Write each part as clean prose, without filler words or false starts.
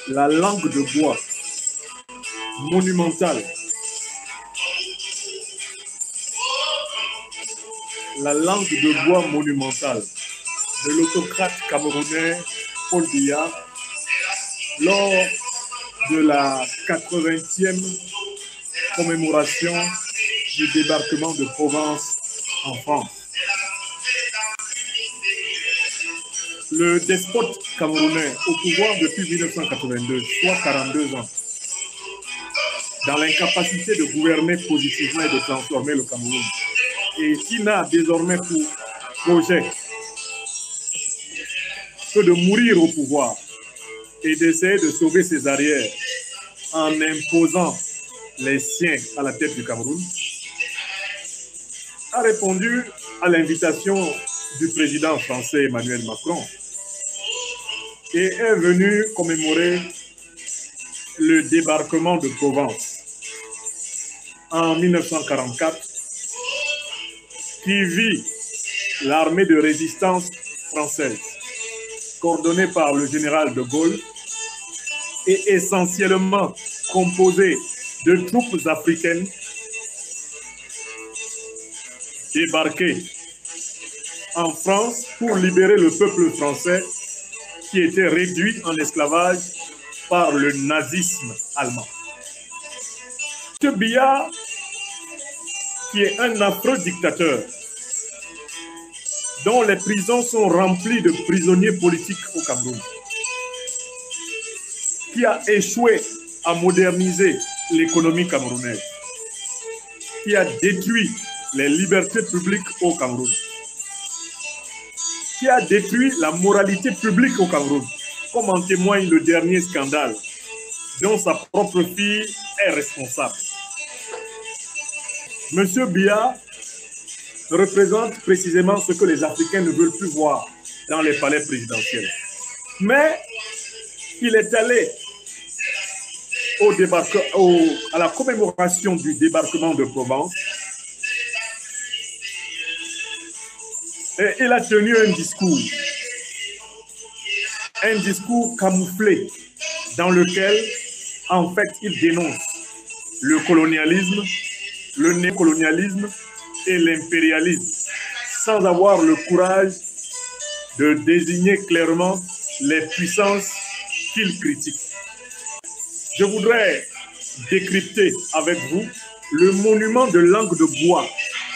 la langue de bois monumentale, la langue de bois monumentale de l'autocrate camerounais Paul Biya lors de la 80e commémoration du débarquement de Provence en France. Le despote camerounais au pouvoir depuis 1982, soit 42 ans, dans l'incapacité de gouverner positivement et de transformer le Cameroun, et qui n'a désormais pour projet que de mourir au pouvoir et d'essayer de sauver ses arrières en imposant les siens à la tête du Cameroun, a répondu à l'invitation du président français Emmanuel Macron et est venu commémorer le débarquement de Provence en 1944 qui vit l'armée de résistance française coordonnée par le général de Gaulle et essentiellement composée de troupes africaines débarquées en France pour libérer le peuple français qui était réduit en esclavage par le nazisme allemand. M. Biya, qui est un affreux dictateur, dont les prisons sont remplies de prisonniers politiques au Cameroun, qui a échoué à moderniser l'économie camerounaise, qui a détruit les libertés publiques au Cameroun, qui a détruit la moralité publique au Cameroun, comme en témoigne le dernier scandale dont sa propre fille est responsable. Monsieur Biya représente précisément ce que les Africains ne veulent plus voir dans les palais présidentiels. Mais il est allé à la commémoration du débarquement de Provence et il a tenu un discours camouflé dans lequel, en fait, il dénonce le colonialisme, le néocolonialisme et l'impérialisme, sans avoir le courage de désigner clairement les puissances qu'il critique. Je voudrais décrypter avec vous le monument de langue de bois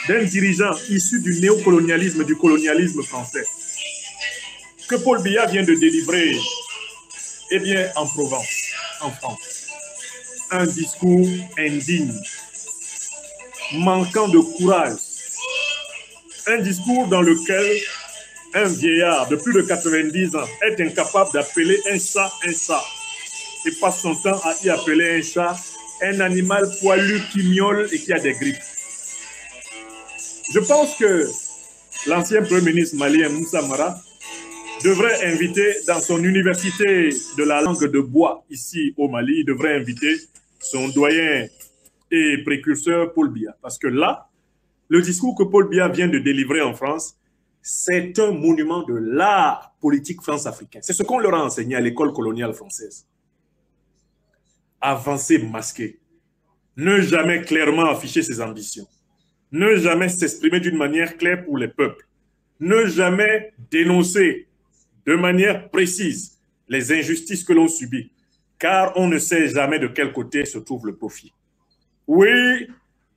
d'un dirigeant issu du néocolonialisme et du colonialisme français que Paul Biya vient de délivrer en Provence, en France. Un discours indigne, manquant de courage. Un discours dans lequel un vieillard de plus de 90 ans est incapable d'appeler un chat et passe son temps à y appeler un chat un animal poilu qui miaule et qui a des griffes. Je pense que l'ancien Premier ministre malien Moussa Mara devrait inviter dans son université de la langue de bois ici au Mali, il devrait inviter son doyen et précurseur Paul Biya. Parce que là, le discours que Paul Biya vient de délivrer en France, c'est un monument de l'art politique france-africain. C'est ce qu'on leur a enseigné à l'école coloniale française. Avancer masqué, ne jamais clairement afficher ses ambitions, ne jamais s'exprimer d'une manière claire pour les peuples, ne jamais dénoncer de manière précise les injustices que l'on subit, car on ne sait jamais de quel côté se trouve le profit. Oui,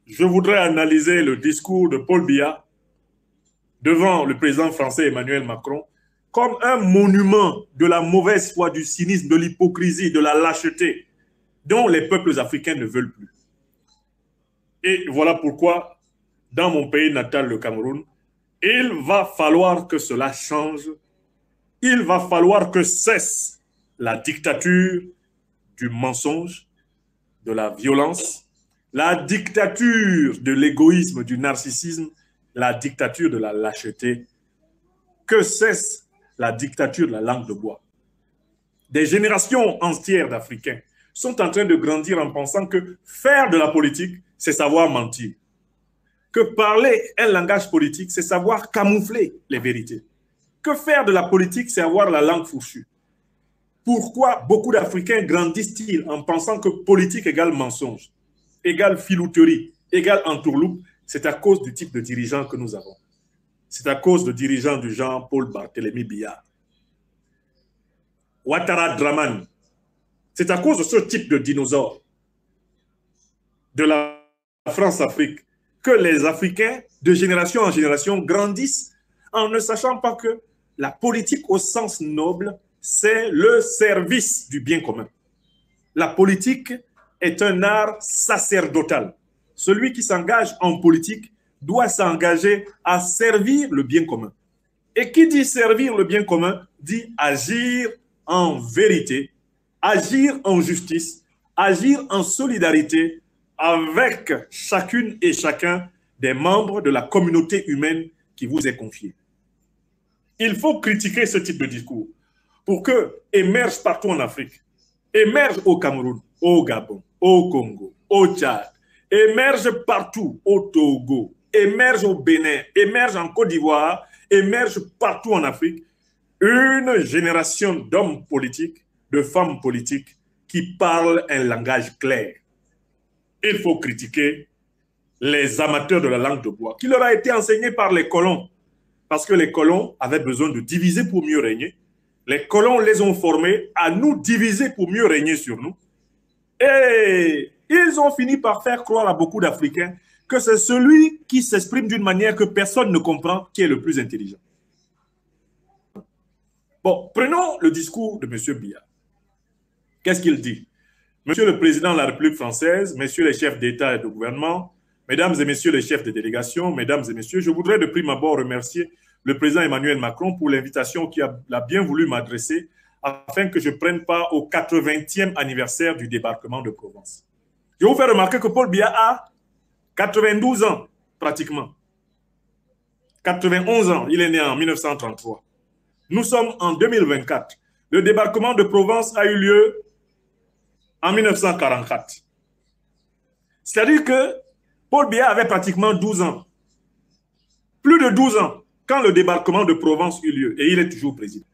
je voudrais analyser le discours de Paul Biya devant le président français Emmanuel Macron comme un monument de la mauvaise foi, du cynisme, de l'hypocrisie, de la lâcheté dont les peuples africains ne veulent plus. Et voilà pourquoi, dans mon pays natal, le Cameroun, il va falloir que cela change. Il va falloir que cesse la dictature du mensonge, de la violence, la dictature de l'égoïsme, du narcissisme, la dictature de la lâcheté, que cesse la dictature de la langue de bois. Des générations entières d'Africains sont en train de grandir en pensant que faire de la politique, c'est savoir mentir. Que parler un langage politique, c'est savoir camoufler les vérités. Que faire de la politique, c'est avoir la langue fourchue. Pourquoi beaucoup d'Africains grandissent-ils en pensant que politique égale mensonge, égale filouterie, égale entourloupe? C'est à cause du type de dirigeants que nous avons. C'est à cause de dirigeants du genre Paul Barthélémy Biya, Ouattara Draman. C'est à cause de ce type de dinosaures de la France-Afrique que les Africains, de génération en génération, grandissent en ne sachant pas que la politique au sens noble, c'est le service du bien commun. La politique est un art sacerdotal. Celui qui s'engage en politique doit s'engager à servir le bien commun. Et qui dit servir le bien commun dit agir en vérité, agir en justice, agir en solidarité avec chacune et chacun des membres de la communauté humaine qui vous est confiée. Il faut critiquer ce type de discours pour que émerge partout en Afrique, émerge au Cameroun, au Gabon, au Congo, au Tchad, émerge partout au Togo, émerge au Bénin, émerge en Côte d'Ivoire, émerge partout en Afrique, une génération d'hommes politiques, de femmes politiques qui parlent un langage clair. Il faut critiquer les amateurs de la langue de bois, qui leur a été enseigné par les colons, parce que les colons avaient besoin de diviser pour mieux régner. Les colons les ont formés à nous diviser pour mieux régner sur nous. Et ils ont fini par faire croire à beaucoup d'Africains que c'est celui qui s'exprime d'une manière que personne ne comprend qui est le plus intelligent. Bon, prenons le discours de M. Biya. Qu'est-ce qu'il dit? Monsieur le Président de la République française, messieurs les chefs d'État et de gouvernement, mesdames et messieurs les chefs de délégation, mesdames et messieurs, je voudrais de prime abord remercier le président Emmanuel Macron pour l'invitation qu'il a bien voulu m'adresser afin que je prenne part au 80e anniversaire du débarquement de Provence. Je vous fais remarquer que Paul Biya a 92 ans, pratiquement. 91 ans, il est né en 1933. Nous sommes en 2024. Le débarquement de Provence a eu lieu en 1944. C'est-à-dire que Paul Biya avait pratiquement 12 ans. Plus de 12 ans quand le débarquement de Provence eut lieu. Et il est toujours président.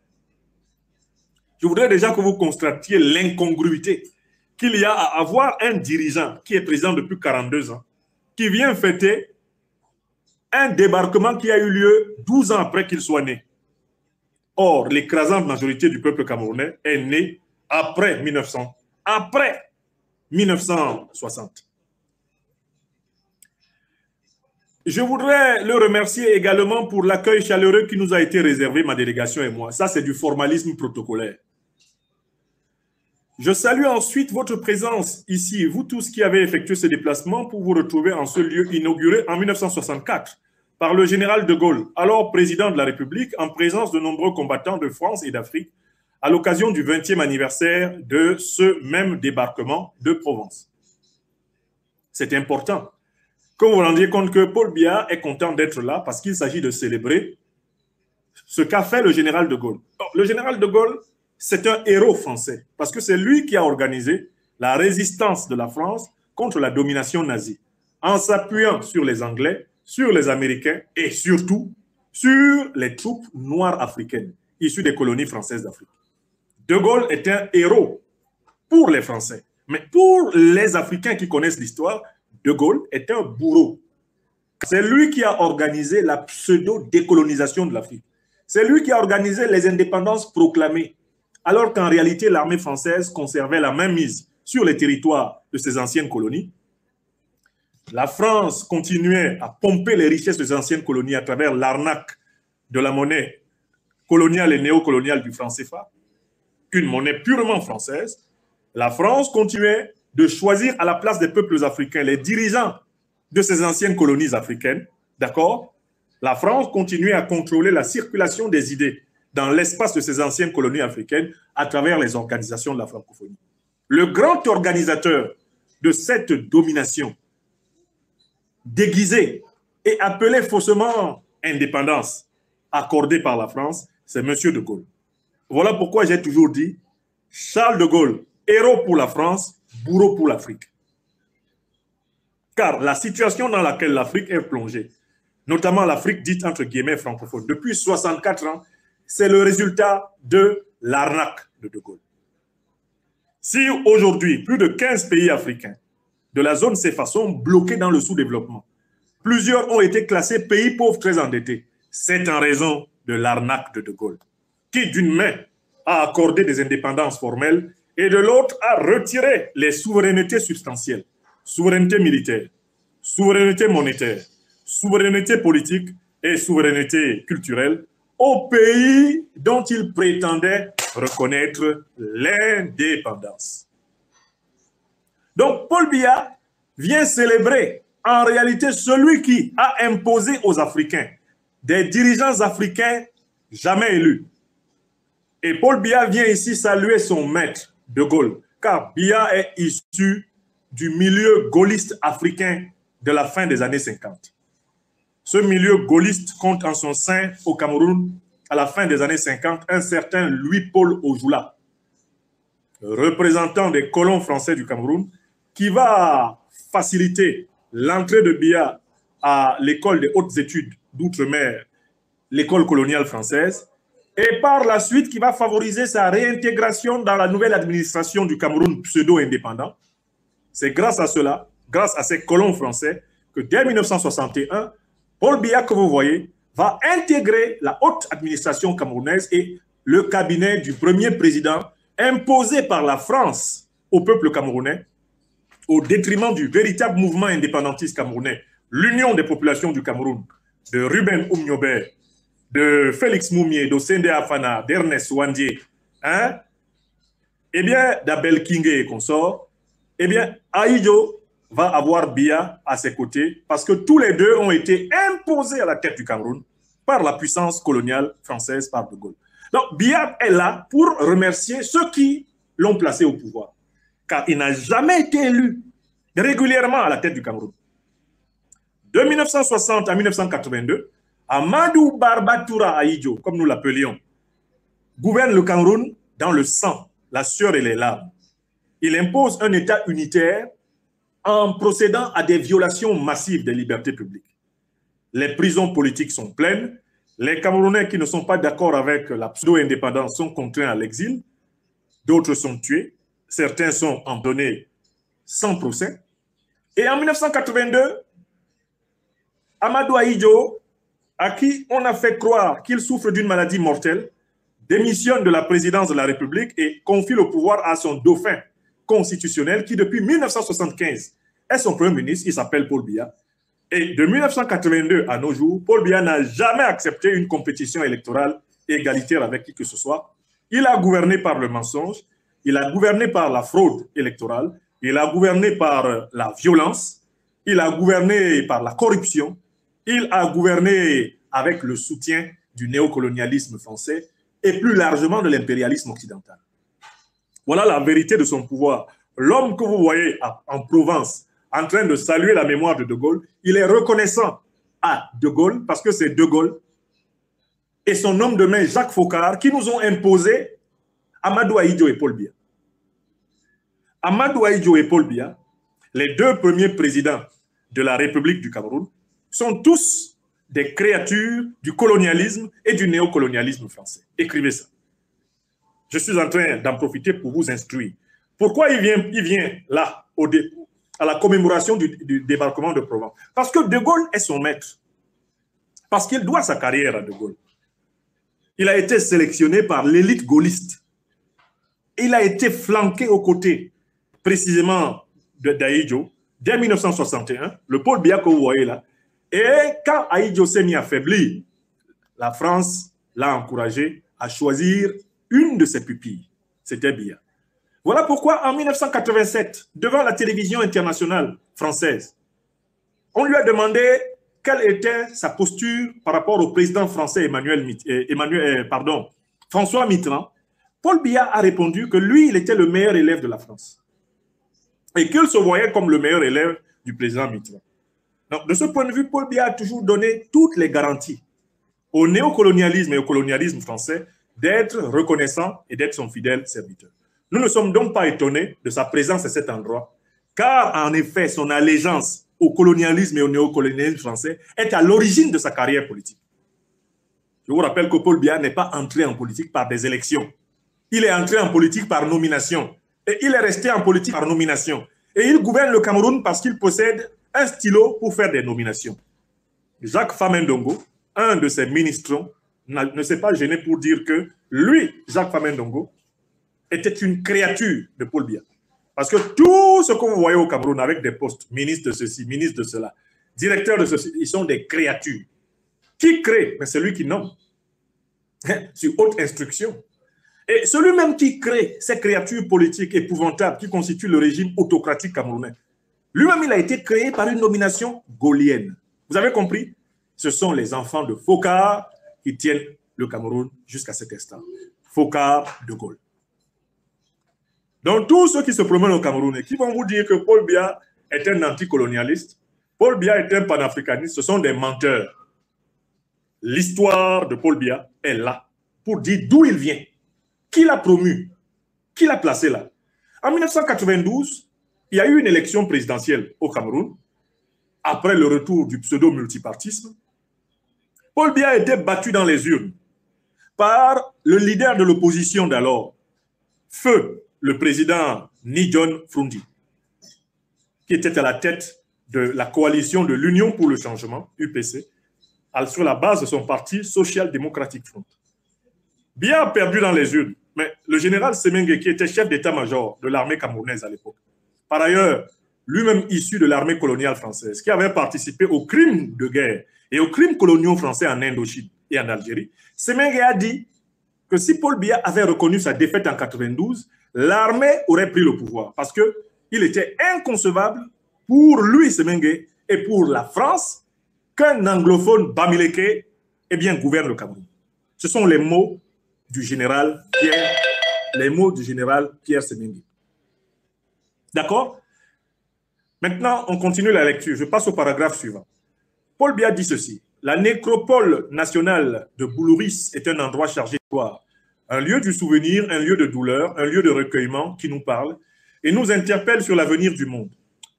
Je voudrais déjà que vous constatiez l'incongruité qu'il y a à avoir un dirigeant qui est président depuis 42 ans, qui vient fêter un débarquement qui a eu lieu 12 ans après qu'il soit né. Or, l'écrasante majorité du peuple camerounais est née après 1960. Je voudrais le remercier également pour l'accueil chaleureux qui nous a été réservé, ma délégation et moi. Ça, c'est du formalisme protocolaire. Je salue ensuite votre présence ici, vous tous qui avez effectué ce déplacement pour vous retrouver en ce lieu inauguré en 1964 par le général de Gaulle, alors président de la République, en présence de nombreux combattants de France et d'Afrique, à l'occasion du 20e anniversaire de ce même débarquement de Provence. C'est important que vous vous rendiez compte que Paul Biya est content d'être là parce qu'il s'agit de célébrer ce qu'a fait le général de Gaulle. Le général de Gaulle, c'est un héros français parce que c'est lui qui a organisé la résistance de la France contre la domination nazie en s'appuyant sur les Anglais, sur les Américains et surtout sur les troupes noires africaines issues des colonies françaises d'Afrique. De Gaulle est un héros pour les Français, mais pour les Africains qui connaissent l'histoire, De Gaulle est un bourreau. C'est lui qui a organisé la pseudo-décolonisation de l'Afrique. C'est lui qui a organisé les indépendances proclamées, alors qu'en réalité, l'armée française conservait la mainmise sur les territoires de ses anciennes colonies. La France continuait à pomper les richesses des anciennes colonies à travers l'arnaque de la monnaie coloniale et néocoloniale du franc CFA, une monnaie purement française. La France continuait de choisir à la place des peuples africains les dirigeants de ces anciennes colonies africaines, d'accord? La France continuait à contrôler la circulation des idées dans l'espace de ces anciennes colonies africaines à travers les organisations de la francophonie. Le grand organisateur de cette domination déguisée et appelée faussement indépendance accordée par la France, c'est M. de Gaulle. Voilà pourquoi j'ai toujours dit Charles de Gaulle, héros pour la France, bourreau pour l'Afrique. Car la situation dans laquelle l'Afrique est plongée, notamment l'Afrique dite entre guillemets francophone, depuis 64 ans, c'est le résultat de l'arnaque de Gaulle. Si aujourd'hui, plus de 15 pays africains de la zone CFA sont bloqués dans le sous-développement, plusieurs ont été classés pays pauvres très endettés, c'est en raison de l'arnaque de De Gaulle, qui d'une main a accordé des indépendances formelles et de l'autre a retiré les souverainetés substantielles, souveraineté militaire, souveraineté monétaire, souveraineté politique et souveraineté culturelle aux pays dont il prétendait reconnaître l'indépendance. Donc Paul Biya vient célébrer en réalité celui qui a imposé aux Africains des dirigeants africains jamais élus. Et Paul Biya vient ici saluer son maître, De Gaulle, car Biya est issu du milieu gaulliste africain de la fin des années 50. Ce milieu gaulliste compte en son sein au Cameroun, à la fin des années 50, un certain Louis-Paul Ojula, représentant des colons français du Cameroun, qui va faciliter l'entrée de Biya à l'école des hautes études d'outre-mer, l'école coloniale française, et par la suite qui va favoriser sa réintégration dans la nouvelle administration du Cameroun pseudo-indépendant. C'est grâce à cela, grâce à ces colons français, que dès 1961, Paul Biya, que vous voyez, va intégrer la haute administration camerounaise et le cabinet du premier président imposé par la France au peuple camerounais, au détriment du véritable mouvement indépendantiste camerounais, l'Union des populations du Cameroun, de Ruben Oumniobé, de Félix Moumié, d'Osende Afana, d'Ernest Ouandié, hein? Eh bien, d'Abel Kingé et consorts, eh bien, Ahidjo va avoir Biya à ses côtés parce que tous les deux ont été imposés à la tête du Cameroun par la puissance coloniale française, par De Gaulle. Donc, Biya est là pour remercier ceux qui l'ont placé au pouvoir, car il n'a jamais été élu régulièrement à la tête du Cameroun. De 1960 à 1982, Amadou Barbatoura Ahidjo, comme nous l'appelions, gouverne le Cameroun dans le sang, la sueur et les larmes. Il impose un État unitaire en procédant à des violations massives des libertés publiques. Les prisons politiques sont pleines, les Camerounais qui ne sont pas d'accord avec la pseudo-indépendance sont contraints à l'exil, d'autres sont tués, certains sont emprisonnés sans procès. Et en 1982, Amadou Ahidjo, à qui on a fait croire qu'il souffre d'une maladie mortelle, démissionne de la présidence de la République et confie le pouvoir à son dauphin constitutionnel qui, depuis 1975, est son premier ministre, il s'appelle Paul Biya. Et de 1982 à nos jours, Paul Biya n'a jamais accepté une compétition électorale égalitaire avec qui que ce soit. Il a gouverné par le mensonge, il a gouverné par la fraude électorale, il a gouverné par la violence, il a gouverné par la corruption, il a gouverné avec le soutien du néocolonialisme français et plus largement de l'impérialisme occidental. Voilà la vérité de son pouvoir. L'homme que vous voyez en Provence en train de saluer la mémoire de De Gaulle, il est reconnaissant à De Gaulle parce que c'est De Gaulle et son homme de main Jacques Faucard qui nous ont imposé Amadou Ahidjo et Paul Biya. Amadou Ahidjo et Paul Biya, les deux premiers présidents de la République du Cameroun, sont tous des créatures du colonialisme et du néocolonialisme français. Écrivez ça. Je suis en train d'en profiter pour vous instruire. Pourquoi il vient là, à la commémoration du débarquement de Provence? Parce que De Gaulle est son maître. Parce qu'il doit sa carrière à De Gaulle. Il a été sélectionné par l'élite gaulliste. Il a été flanqué aux côtés, précisément d'Ahidjo, dès 1961, le Paul Biya que vous voyez là. Et quand Ahidjo s'est mis affaibli, la France l'a encouragé à choisir une de ses pupilles. C'était Biya. Voilà pourquoi en 1987, devant la télévision internationale française, on lui a demandé quelle était sa posture par rapport au président français François Mitterrand. Paul Biya a répondu que lui, il était le meilleur élève de la France et qu'il se voyait comme le meilleur élève du président Mitterrand. Donc, de ce point de vue, Paul Biya a toujours donné toutes les garanties au néocolonialisme et au colonialisme français d'être reconnaissant et d'être son fidèle serviteur. Nous ne sommes donc pas étonnés de sa présence à cet endroit, car en effet, son allégeance au colonialisme et au néocolonialisme français est à l'origine de sa carrière politique. Je vous rappelle que Paul Biya n'est pas entré en politique par des élections. Il est entré en politique par nomination. Et il est resté en politique par nomination. Et il gouverne le Cameroun parce qu'il possède un stylo pour faire des nominations. Jacques Famendongo, un de ses ministres, ne s'est pas gêné pour dire que lui, Jacques Famendongo, était une créature de Paul Biya. Parce que tout ce que vous voyez au Cameroun avec des postes, ministre de ceci, ministre de cela, directeur de ceci, ils sont des créatures. Qui crée? Mais c'est lui qui nomme. Sur haute instruction. Et celui-même qui crée ces créatures politiques épouvantables qui constituent le régime autocratique camerounais, lui-même, il a été créé par une nomination gaullienne. Vous avez compris? Ce sont les enfants de Foccart qui tiennent le Cameroun jusqu'à cet instant. Foccart, De Gaulle. Donc, tous ceux qui se promènent au Cameroun et qui vont vous dire que Paul Biya est un anticolonialiste, Paul Biya est un panafricaniste, ce sont des menteurs. L'histoire de Paul Biya est là pour dire d'où il vient, qui l'a promu, qui l'a placé là. En 1992, il y a eu une élection présidentielle au Cameroun, après le retour du pseudo-multipartisme. Paul Biya a été battu dans les urnes par le leader de l'opposition d'alors, feu le président Nidjon Frundi, qui était à la tête de la coalition de l'Union pour le changement, UPC, sur la base de son parti social-démocratique Front. Biya a perdu dans les urnes, mais le général Semengue, qui était chef d'état-major de l'armée camerounaise à l'époque, par ailleurs, lui-même issu de l'armée coloniale française, qui avait participé aux crimes de guerre et aux crimes coloniaux français en Indochine et en Algérie, Semengue a dit que si Paul Biya avait reconnu sa défaite en 92, l'armée aurait pris le pouvoir parce qu'il était inconcevable pour lui, Semengue, et pour la France, qu'un anglophone bamileke gouverne le Cameroun. Ce sont les mots du général Pierre Semengue. D'accord? Maintenant, on continue la lecture. Je passe au paragraphe suivant. Paul Biya dit ceci. La nécropole nationale de Boulouris est un endroit chargé d'histoire, un lieu du souvenir, un lieu de douleur, un lieu de recueillement qui nous parle et nous interpelle sur l'avenir du monde.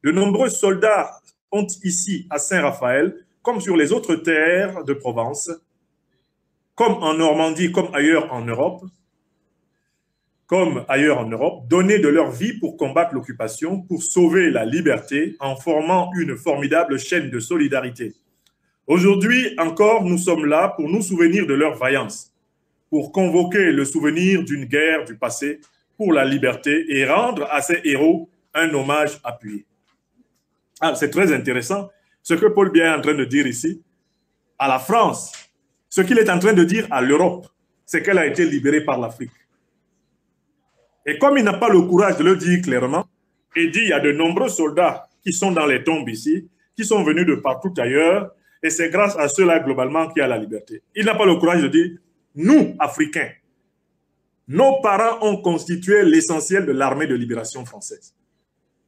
De nombreux soldats ont ici, à Saint-Raphaël, comme sur les autres terres de Provence, comme en Normandie, comme ailleurs en Europe, donné de leur vie pour combattre l'occupation, pour sauver la liberté, en formant une formidable chaîne de solidarité. Aujourd'hui encore, nous sommes là pour nous souvenir de leur vaillance, pour convoquer le souvenir d'une guerre du passé pour la liberté et rendre à ces héros un hommage appuyé. Ah, c'est très intéressant ce que Paul Biya est en train de dire ici à la France. Ce qu'il est en train de dire à l'Europe, c'est qu'elle a été libérée par l'Afrique. Et comme il n'a pas le courage de le dire clairement, il dit il y a de nombreux soldats qui sont dans les tombes ici, qui sont venus de partout ailleurs, et c'est grâce à ceux-là globalement qu'il y a la liberté. Il n'a pas le courage de dire nous, Africains, nos parents ont constitué l'essentiel de l'armée de libération française.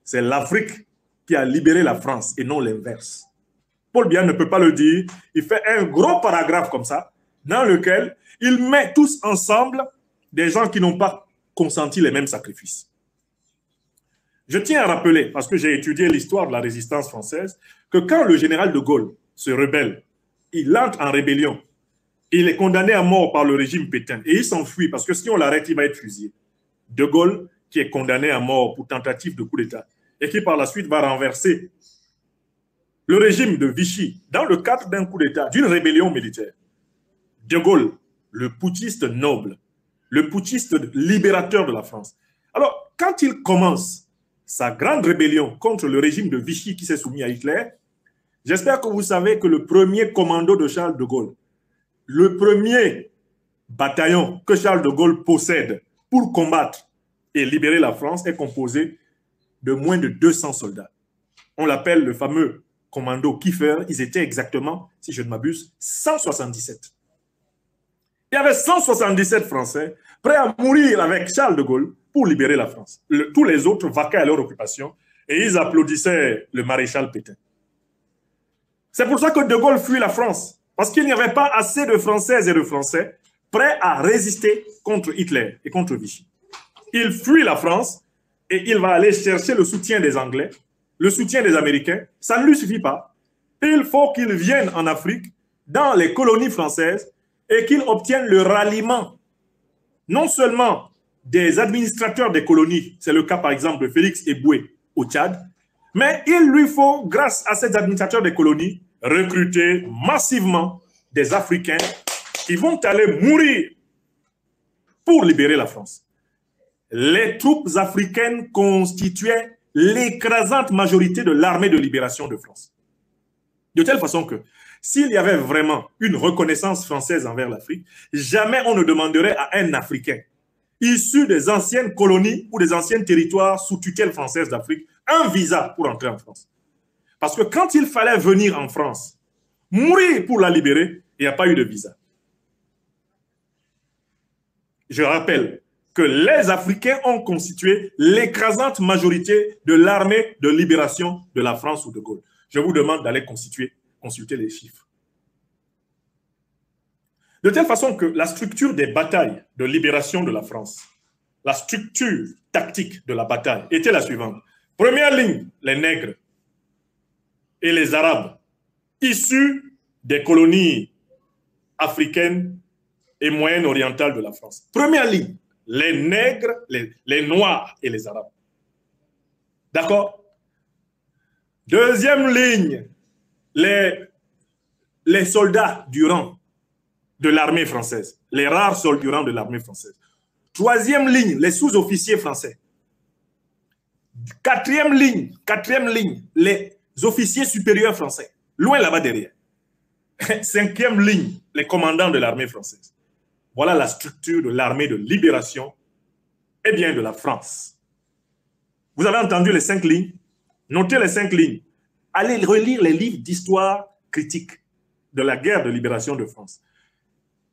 C'est l'Afrique qui a libéré la France et non l'inverse. Paul Biya ne peut pas le dire. Il fait un gros paragraphe comme ça, dans lequel il met tous ensemble des gens qui n'ont pas consenti les mêmes sacrifices. Je tiens à rappeler, parce que j'ai étudié l'histoire de la résistance française, que quand le général de Gaulle se rebelle, il entre en rébellion, il est condamné à mort par le régime Pétain et il s'enfuit parce que si on l'arrête, il va être fusillé. De Gaulle, qui est condamné à mort pour tentative de coup d'État et qui par la suite va renverser le régime de Vichy dans le cadre d'un coup d'État, d'une rébellion militaire. De Gaulle, le putschiste noble, le putschiste libérateur de la France. Alors, quand il commence sa grande rébellion contre le régime de Vichy qui s'est soumis à Hitler, j'espère que vous savez que le premier commando de Charles de Gaulle, le premier bataillon que Charles de Gaulle possède pour combattre et libérer la France est composé de moins de 200 soldats. On l'appelle le fameux commando Kiefer. Ils étaient exactement, si je ne m'abuse, 177. Il y avait 177 Français prêts à mourir avec Charles de Gaulle pour libérer la France. Tous les autres vaquaient à leur occupation et ils applaudissaient le maréchal Pétain. C'est pour ça que de Gaulle fuit la France. Parce qu'il n'y avait pas assez de Françaises et de Français prêts à résister contre Hitler et contre Vichy. Il fuit la France et il va aller chercher le soutien des Anglais, le soutien des Américains. Ça ne lui suffit pas. Il faut qu'il vienne en Afrique, dans les colonies françaises, et qu'il obtienne le ralliement, non seulement des administrateurs des colonies. C'est le cas, par exemple, de Félix Éboué au Tchad. Mais il lui faut, grâce à ces administrateurs des colonies, recruter massivement des Africains qui vont aller mourir pour libérer la France. Les troupes africaines constituaient l'écrasante majorité de l'armée de libération de France. De telle façon que s'il y avait vraiment une reconnaissance française envers l'Afrique, jamais on ne demanderait à un Africain issu des anciennes colonies ou des anciens territoires sous tutelle française d'Afrique un visa pour entrer en France. Parce que quand il fallait venir en France, mourir pour la libérer, il n'y a pas eu de visa. Je rappelle que les Africains ont constitué l'écrasante majorité de l'armée de libération de la France ou de Gaulle. Je vous demande d'aller consulter les chiffres. De telle façon que la structure des batailles de libération de la France, la structure tactique de la bataille était la suivante. Première ligne, les nègres et les arabes issus des colonies africaines et moyen-orientales de la France. Première ligne, les nègres, les noirs et les arabes. D'accord? Deuxième ligne, les soldats du rang de l'armée française, les rares soldats du rang de l'armée française. Troisième ligne, les sous-officiers français. Quatrième ligne, les officiers supérieurs français, loin là-bas derrière. Cinquième ligne, les commandants de l'armée française. Voilà la structure de l'armée de libération, et bien de la France. Vous avez entendu les 5 lignes? Notez les 5 lignes. Allez relire les livres d'histoire critique de la guerre de libération de France.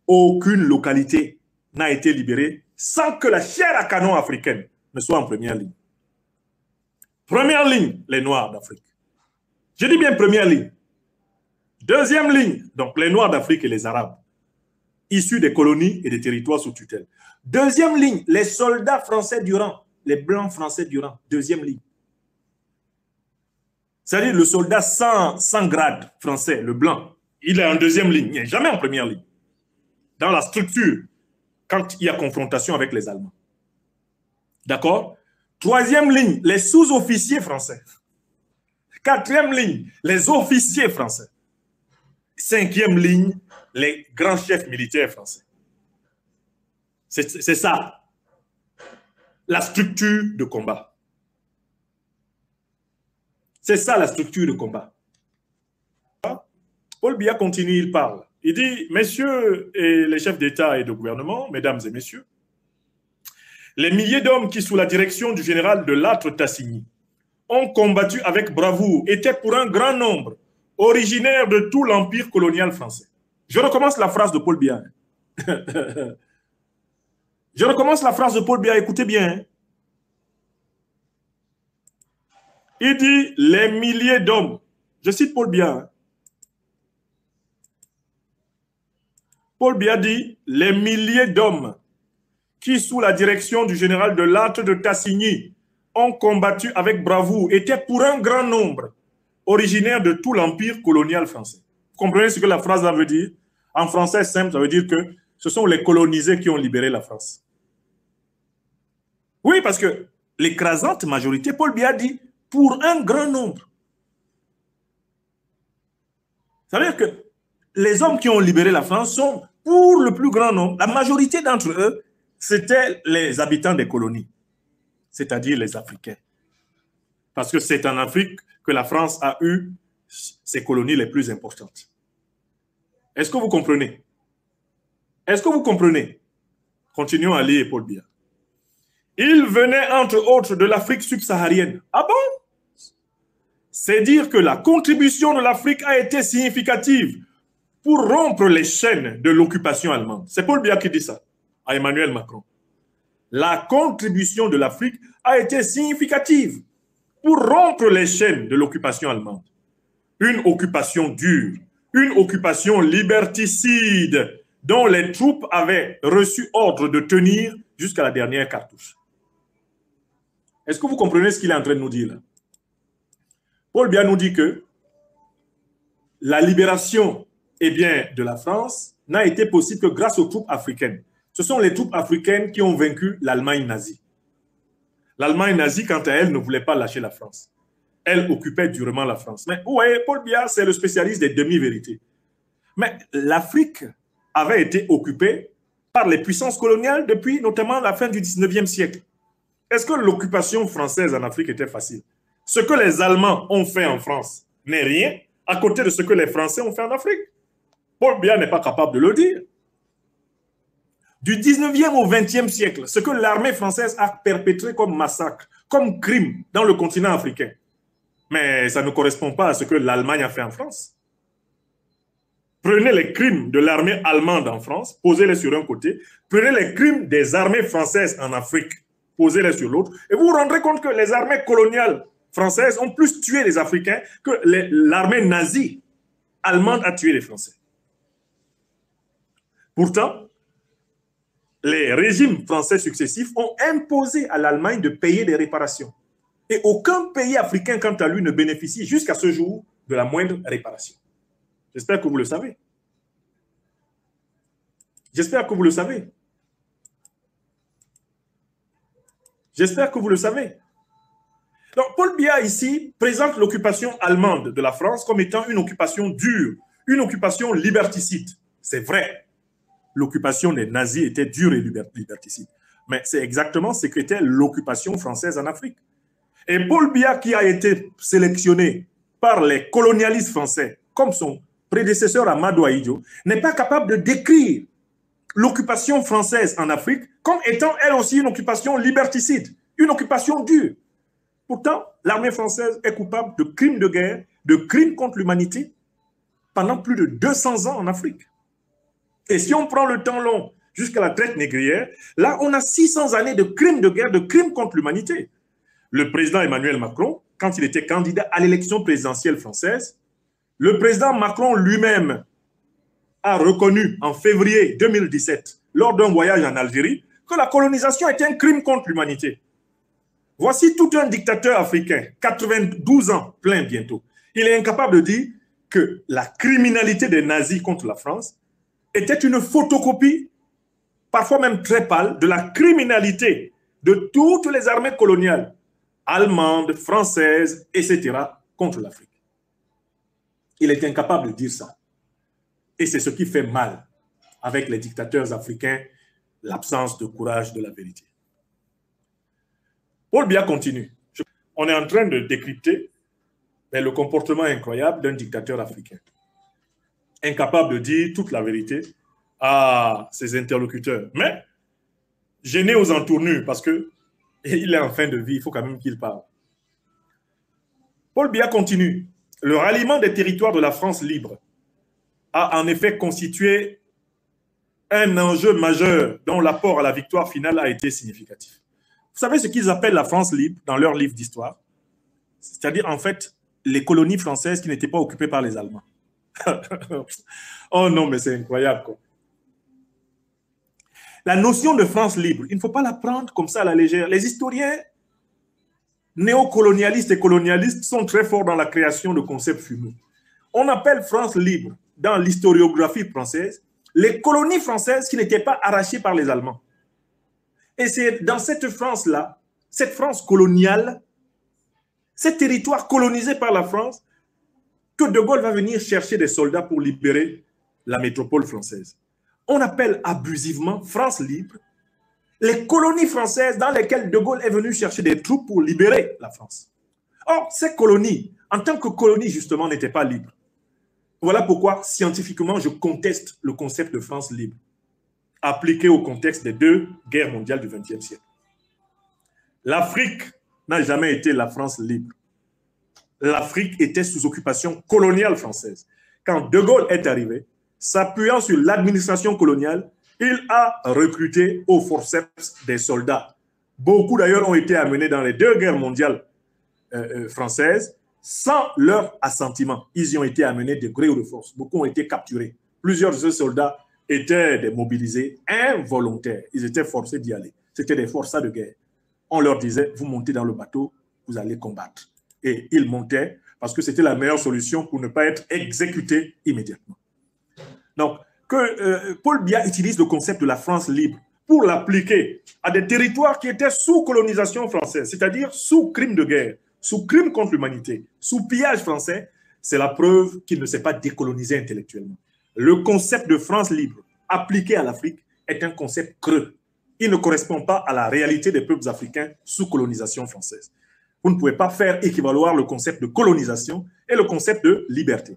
Aucune localité n'a été libérée sans que la chair à canon africaine ne soit en première ligne. Première ligne, les Noirs d'Afrique. Je dis bien première ligne. Deuxième ligne, donc les Noirs d'Afrique et les Arabes, issus des colonies et des territoires sous tutelle. Deuxième ligne, les soldats français du rang, les blancs français du rang. Deuxième ligne. C'est-à-dire le soldat sans grade français, le blanc, il est en deuxième ligne, il n'est jamais en première ligne. Dans la structure, quand il y a confrontation avec les Allemands. D'accord? Troisième ligne, les sous-officiers français. Quatrième ligne, les officiers français. Cinquième ligne, les grands chefs militaires français. C'est ça, la structure de combat. C'est ça la structure de combat. Paul Biya continue, il parle. Il dit, messieurs et les chefs d'État et de gouvernement, mesdames et messieurs, les milliers d'hommes qui, sous la direction du général de Lattre-Tassigny, ont combattu avec bravoure, étaient pour un grand nombre originaires de tout l'empire colonial français. Je recommence la phrase de Paul Biya. Je recommence la phrase de Paul Biya, écoutez bien. Il dit, les milliers d'hommes, je cite Paul Biya. Paul Biya dit, les milliers d'hommes qui, sous la direction du général de Lattre de Tassigny, ont combattu avec bravoure, étaient pour un grand nombre originaires de tout l'empire colonial français. Vous comprenez ce que la phrase veut dire? En français simple, ça veut dire que ce sont les colonisés qui ont libéré la France. Oui, parce que l'écrasante majorité, Paul Biya dit, pour un grand nombre. Ça veut dire que les hommes qui ont libéré la France sont, pour le plus grand nombre, la majorité d'entre eux, c'était les habitants des colonies, c'est-à-dire les Africains. Parce que c'est en Afrique que la France a eu ses colonies les plus importantes. Est-ce que vous comprenez? Est-ce que vous comprenez? Continuons à lire Paul Biya. Il venait entre autres de l'Afrique subsaharienne. Ah bon? C'est dire que la contribution de l'Afrique a été significative pour rompre les chaînes de l'occupation allemande. C'est Paul Biya qui dit ça à Emmanuel Macron. La contribution de l'Afrique a été significative pour rompre les chaînes de l'occupation allemande. Une occupation dure, une occupation liberticide dont les troupes avaient reçu ordre de tenir jusqu'à la dernière cartouche. Est-ce que vous comprenez ce qu'il est en train de nous dire là? Paul Biya nous dit que la libération de la France n'a été possible que grâce aux troupes africaines. Ce Ce sont les troupes africaines qui ont vaincu l'Allemagne nazie. L'Allemagne nazie, quant à elle, ne voulait pas lâcher la France. Elle occupait durement la France. Mais vous voyez, Paul Biya, c'est le spécialiste des demi-vérités. Mais l'Afrique avait été occupée par les puissances coloniales depuis notamment la fin du 19e siècle. Est-ce que l'occupation française en Afrique était facile? Ce que les Allemands ont fait en France n'est rien à côté de ce que les Français ont fait en Afrique. Paul Biya n'est pas capable de le dire. Du 19e au 20e siècle, ce que l'armée française a perpétré comme massacre, comme crime dans le continent africain. Mais ça ne correspond pas à ce que l'Allemagne a fait en France. Prenez les crimes de l'armée allemande en France, posez-les sur un côté. Prenez les crimes des armées françaises en Afrique, posez-les sur l'autre. Et vous vous rendrez compte que les armées coloniales françaises ont plus tué les Africains que l'armée nazie allemande a tué les Français. Pourtant, les régimes français successifs ont imposé à l'Allemagne de payer des réparations. Et aucun pays africain, quant à lui, ne bénéficie jusqu'à ce jour de la moindre réparation. J'espère que vous le savez. J'espère que vous le savez. J'espère que vous le savez. Donc, Paul Biya, ici, présente l'occupation allemande de la France comme étant une occupation dure, une occupation liberticide. C'est vrai. L'occupation des nazis était dure et liberticide. Mais c'est exactement ce qu'était l'occupation française en Afrique. Et Paul Biya, qui a été sélectionné par les colonialistes français, comme son prédécesseur Amadou Ahidjo, n'est pas capable de décrire l'occupation française en Afrique comme étant elle aussi une occupation liberticide, une occupation dure. Pourtant, l'armée française est coupable de crimes de guerre, de crimes contre l'humanité pendant plus de 200 ans en Afrique. Et si on prend le temps long jusqu'à la traite négrière, là, on a 600 années de crimes de guerre, de crimes contre l'humanité. Le président Emmanuel Macron, quand il était candidat à l'élection présidentielle française, le président Macron lui-même a reconnu en février 2017, lors d'un voyage en Algérie, que la colonisation était un crime contre l'humanité. Voici tout un dictateur africain, 92 ans, plein bientôt. Il est incapable de dire que la criminalité des nazis contre la France était une photocopie, parfois même très pâle, de la criminalité de toutes les armées coloniales, allemandes, françaises, etc., contre l'Afrique. Il est incapable de dire ça. Et c'est ce qui fait mal avec les dictateurs africains, l'absence de courage de la vérité. Paul Biya continue. On est en train de décrypter le comportement incroyable d'un dictateur africain. Incapable de dire toute la vérité à ses interlocuteurs. Mais gêné aux entournures parce qu'il est en fin de vie, il faut quand même qu'il parle. Paul Biya continue. Le ralliement des territoires de la France libre a en effet constitué un enjeu majeur dont l'apport à la victoire finale a été significatif. Vous savez ce qu'ils appellent la France libre dans leur livre d'histoire? C'est-à-dire, en fait, les colonies françaises qui n'étaient pas occupées par les Allemands. Oh non, mais c'est incroyable, quoi. La notion de France libre, il ne faut pas la prendre comme ça à la légère. Les historiens néocolonialistes et colonialistes sont très forts dans la création de concepts fumeux. On appelle France libre, dans l'historiographie française, les colonies françaises qui n'étaient pas arrachées par les Allemands. Et c'est dans cette France-là, cette France coloniale, ces territoires colonisés par la France, que De Gaulle va venir chercher des soldats pour libérer la métropole française. On appelle abusivement France libre les colonies françaises dans lesquelles De Gaulle est venu chercher des troupes pour libérer la France. Or, ces colonies, en tant que colonies, justement, n'étaient pas libres. Voilà pourquoi, scientifiquement, je conteste le concept de France libre, appliqué au contexte des deux guerres mondiales du XXe siècle. L'Afrique n'a jamais été la France libre. L'Afrique était sous occupation coloniale française. Quand De Gaulle est arrivé, s'appuyant sur l'administration coloniale, il a recruté au forceps des soldats. Beaucoup d'ailleurs ont été amenés dans les deux guerres mondiales françaises sans leur assentiment. Ils y ont été amenés de gré ou de force. Beaucoup ont été capturés. Plusieurs de ces soldats étaient des mobilisés involontaires. Ils étaient forcés d'y aller. C'était des forçats de guerre. On leur disait, vous montez dans le bateau, vous allez combattre. Et ils montaient parce que c'était la meilleure solution pour ne pas être exécutés immédiatement. Donc, que Paul Biya utilise le concept de la France libre pour l'appliquer à des territoires qui étaient sous colonisation française, c'est-à-dire sous crime de guerre, sous crime contre l'humanité, sous pillage français, c'est la preuve qu'il ne s'est pas décolonisé intellectuellement. Le concept de France libre appliqué à l'Afrique est un concept creux. Il ne correspond pas à la réalité des peuples africains sous colonisation française. Vous ne pouvez pas faire équivaloir le concept de colonisation et le concept de liberté.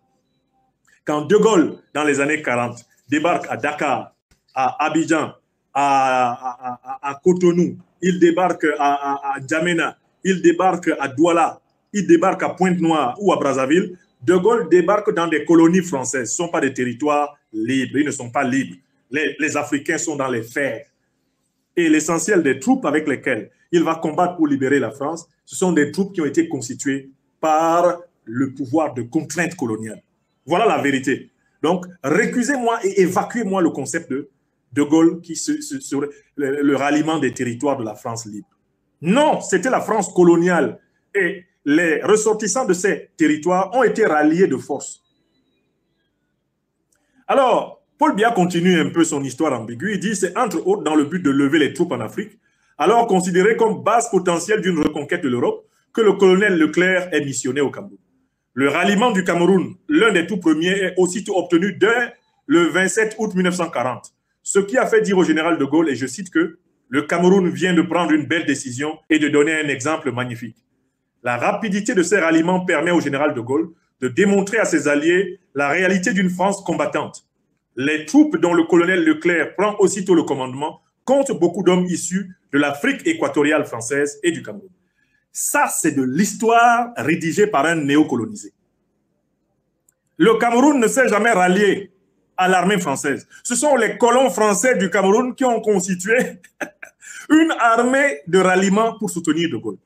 Quand De Gaulle, dans les années 40, débarque à Dakar, à Abidjan, à Cotonou, il débarque à N'Djamena, il débarque à Douala, il débarque à Pointe-Noire ou à Brazzaville, De Gaulle débarque dans des colonies françaises. Ce ne sont pas des territoires libres, ils ne sont pas libres. Les Africains sont dans les fers. Et l'essentiel des troupes avec lesquelles il va combattre pour libérer la France, ce sont des troupes qui ont été constituées par le pouvoir de contrainte coloniale. Voilà la vérité. Donc, récusez-moi et évacuez-moi le concept de Gaulle sur le ralliement des territoires de la France libre. Non, c'était la France coloniale. Et les ressortissants de ces territoires ont été ralliés de force. Alors, Paul Biya continue un peu son histoire ambiguë. Il dit, c'est entre autres dans le but de lever les troupes en Afrique, alors considéré comme base potentielle d'une reconquête de l'Europe, que le colonel Leclerc est missionné au Cameroun. Le ralliement du Cameroun, l'un des tout premiers, est aussitôt obtenu dès le 27 août 1940. Ce qui a fait dire au général de Gaulle, et je cite que le Cameroun vient de prendre une belle décision et de donner un exemple magnifique. La rapidité de ces ralliements permet au général de Gaulle de démontrer à ses alliés la réalité d'une France combattante. Les troupes dont le colonel Leclerc prend aussitôt le commandement comptent beaucoup d'hommes issus de l'Afrique équatoriale française et du Cameroun. Ça, c'est de l'histoire rédigée par un néocolonisé. Le Cameroun ne s'est jamais rallié à l'armée française. Ce sont les colons français du Cameroun qui ont constitué une armée de ralliement pour soutenir de Gaulle.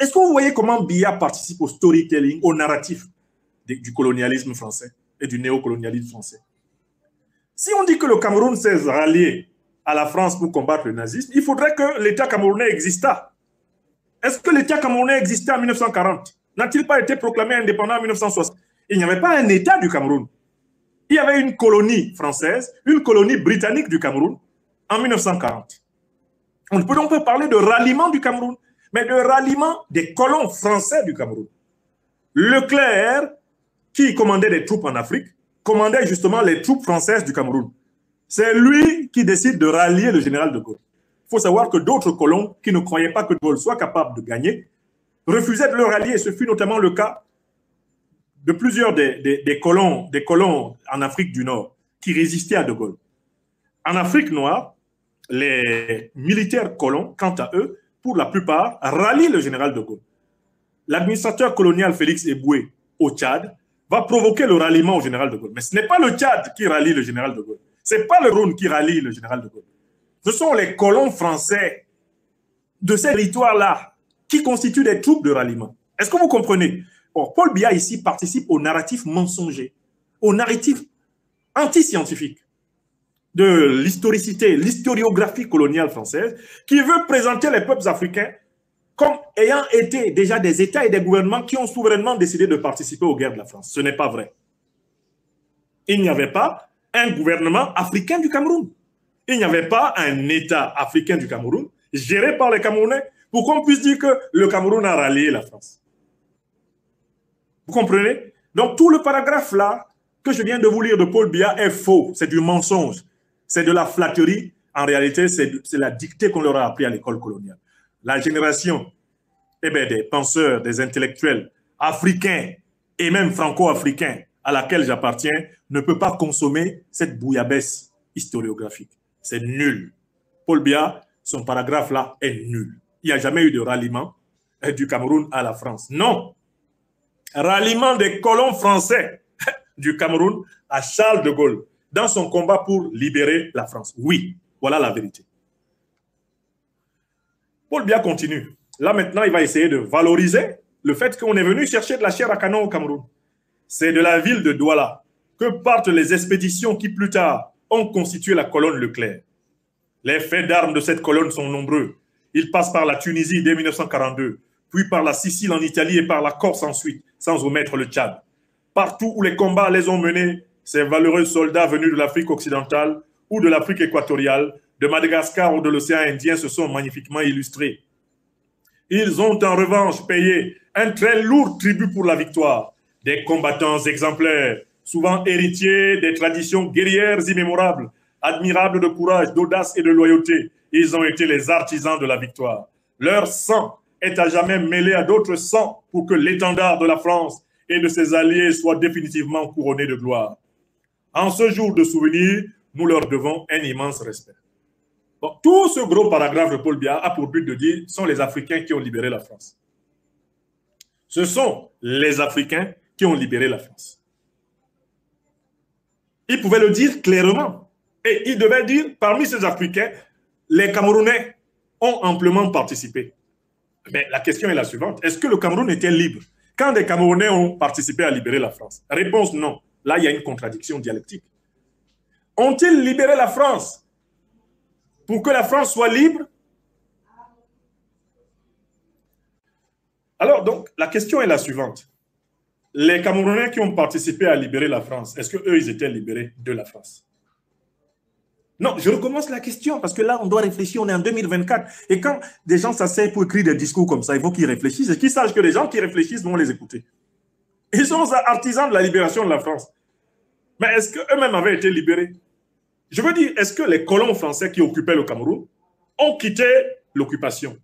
Est-ce que vous voyez comment Biya participe au storytelling, au narratif du colonialisme français et du néocolonialisme français? Si on dit que le Cameroun s'est rallié à la France pour combattre le nazisme, il faudrait que l'État camerounais existât. Est-ce que l'État camerounais existait en 1940? N'a-t-il pas été proclamé indépendant en 1960? Il n'y avait pas un État du Cameroun. Il y avait une colonie française, une colonie britannique du Cameroun en 1940. On peut donc parler de ralliement du Cameroun, mais de ralliement des colons français du Cameroun. Leclerc, qui commandait des troupes en Afrique, commandait justement les troupes françaises du Cameroun. C'est lui qui décide de rallier le général de Gaulle. Il faut savoir que d'autres colons qui ne croyaient pas que de Gaulle soit capable de gagner refusaient de le rallier. Ce fut notamment le cas de plusieurs des colons en Afrique du Nord qui résistaient à de Gaulle. En Afrique noire, les militaires colons, quant à eux, pour la plupart, rallient le général de Gaulle. L'administrateur colonial Félix Eboué au Tchad va provoquer le ralliement au général de Gaulle. Mais ce n'est pas le Tchad qui rallie le général de Gaulle. Ce n'est pas le Rhône qui rallie le général de Gaulle. Ce sont les colons français de ces territoires-là qui constituent des troupes de ralliement. Est-ce que vous comprenez? Bon, Paul Biya ici participe au narratif mensonger, au narratif anti-scientifique de l'historicité, l'historiographie coloniale française, qui veut présenter les peuples africains comme ayant été déjà des États et des gouvernements qui ont souverainement décidé de participer aux guerres de la France. Ce n'est pas vrai. Il n'y avait pas un gouvernement africain du Cameroun. Il n'y avait pas un État africain du Cameroun géré par les Camerounais pour qu'on puisse dire que le Cameroun a rallié la France. Vous comprenez? Donc tout le paragraphe là que je viens de vous lire de Paul Biya est faux. C'est du mensonge. C'est de la flatterie. En réalité, c'est la dictée qu'on leur a appris à l'école coloniale. La génération des penseurs, des intellectuels africains et même franco-africains à laquelle j'appartiens ne peut pas consommer cette bouillabaisse historiographique. C'est nul. Paul Biya, son paragraphe là est nul. Il n'y a jamais eu de ralliement du Cameroun à la France. Non. Ralliement des colons français du Cameroun à Charles de Gaulle dans son combat pour libérer la France. Oui, voilà la vérité. Paul Biya continue. Là maintenant, il va essayer de valoriser le fait qu'on est venu chercher de la chair à canon au Cameroun. C'est de la ville de Douala que partent les expéditions qui plus tard ont constitué la colonne Leclerc. Les faits d'armes de cette colonne sont nombreux. Ils passent par la Tunisie dès 1942, puis par la Sicile en Italie et par la Corse ensuite, sans omettre le Tchad. Partout où les combats les ont menés, ces valeureux soldats venus de l'Afrique occidentale ou de l'Afrique équatoriale, de Madagascar ou de l'océan Indien se sont magnifiquement illustrés. Ils ont en revanche payé un très lourd tribut pour la victoire. Des combattants exemplaires, souvent héritiers des traditions guerrières immémorables, admirables de courage, d'audace et de loyauté. Ils ont été les artisans de la victoire. Leur sang est à jamais mêlé à d'autres sangs pour que l'étendard de la France et de ses alliés soit définitivement couronné de gloire. En ce jour de souvenir, nous leur devons un immense respect. Bon, tout ce gros paragraphe de Paul Biya a pour but de dire sont les Africains qui ont libéré la France. Ce sont les Africains qui ont libéré la France. Il pouvait le dire clairement. Et il devait dire, parmi ces Africains, les Camerounais ont amplement participé. Mais la question est la suivante. Est-ce que le Cameroun était libre quand des Camerounais ont participé à libérer la France? Réponse non. Là, il y a une contradiction dialectique. Ont-ils libéré la France pour que la France soit libre? Alors, donc, la question est la suivante. Les Camerounais qui ont participé à libérer la France, est-ce qu'eux, ils étaient libérés de la France? Non, je recommence la question parce que là, on doit réfléchir, on est en 2024. Et quand des gens s'asseyent pour écrire des discours comme ça, il faut qu'ils réfléchissent et qu'ils sachent que les gens qui réfléchissent vont les écouter. Ils sont artisans de la libération de la France. Mais est-ce qu'eux-mêmes avaient été libérés? Je veux dire, est-ce que les colons français qui occupaient le Cameroun ont quitté l'occupation?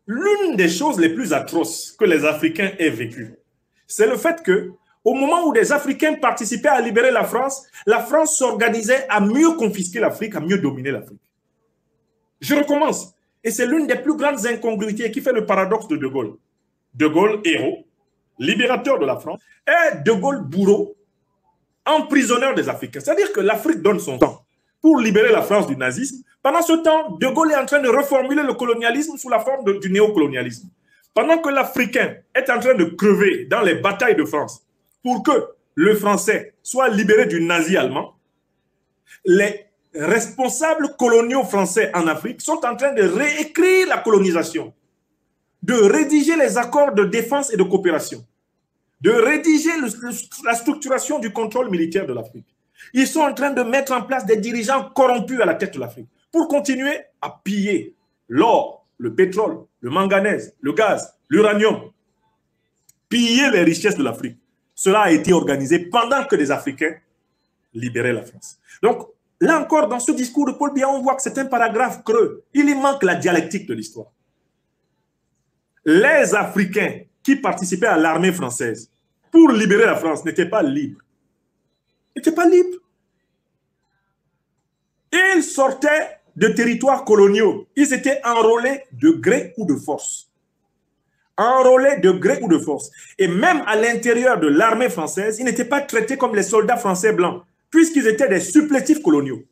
L'une des choses les plus atroces que les Africains aient vécues, c'est le fait que au moment où des Africains participaient à libérer la France s'organisait à mieux confisquer l'Afrique, à mieux dominer l'Afrique. Je recommence. Et c'est l'une des plus grandes incongruités qui fait le paradoxe de De Gaulle. De Gaulle, héros, libérateur de la France, et De Gaulle, bourreau, emprisonneur des Africains. C'est-à-dire que l'Afrique donne son temps pour libérer la France du nazisme. Pendant ce temps, De Gaulle est en train de reformuler le colonialisme sous la forme du néocolonialisme. Pendant que l'Africain est en train de crever dans les batailles de France, pour que le Français soit libéré du nazi allemand, les responsables coloniaux français en Afrique sont en train de réécrire la colonisation, de rédiger les accords de défense et de coopération, de rédiger la structuration du contrôle militaire de l'Afrique. Ils sont en train de mettre en place des dirigeants corrompus à la tête de l'Afrique pour continuer à piller l'or, le pétrole, le manganèse, le gaz, l'uranium, piller les richesses de l'Afrique. Cela a été organisé pendant que les Africains libéraient la France. Donc, là encore, dans ce discours de Paul Biya, on voit que c'est un paragraphe creux. Il y manque la dialectique de l'histoire. Les Africains qui participaient à l'armée française pour libérer la France n'étaient pas libres. Ils n'étaient pas libres. Ils sortaient de territoires coloniaux. Ils étaient enrôlés de gré ou de force. Enrôlés de gré ou de force. Et même à l'intérieur de l'armée française, ils n'étaient pas traités comme les soldats français blancs, puisqu'ils étaient des supplétifs coloniaux.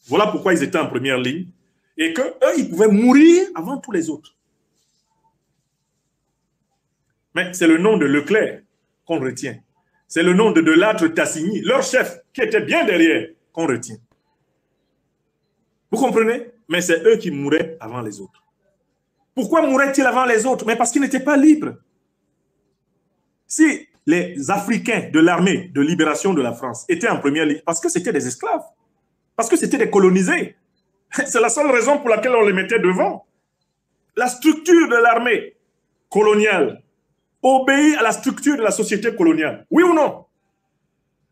Voilà pourquoi ils étaient en première ligne et qu'eux, ils pouvaient mourir avant tous les autres. Mais c'est le nom de Leclerc qu'on retient. C'est le nom de Delattre-Tassigny, leur chef, qui était bien derrière, qu'on retient. Vous comprenez? Mais c'est eux qui mouraient avant les autres. Pourquoi mouraient-ils avant les autres? Mais parce qu'ils n'étaient pas libres. Si les Africains de l'armée de libération de la France étaient en première ligne, parce que c'était des esclaves, parce que c'était des colonisés, c'est la seule raison pour laquelle on les mettait devant. La structure de l'armée coloniale obéit à la structure de la société coloniale. Oui ou non?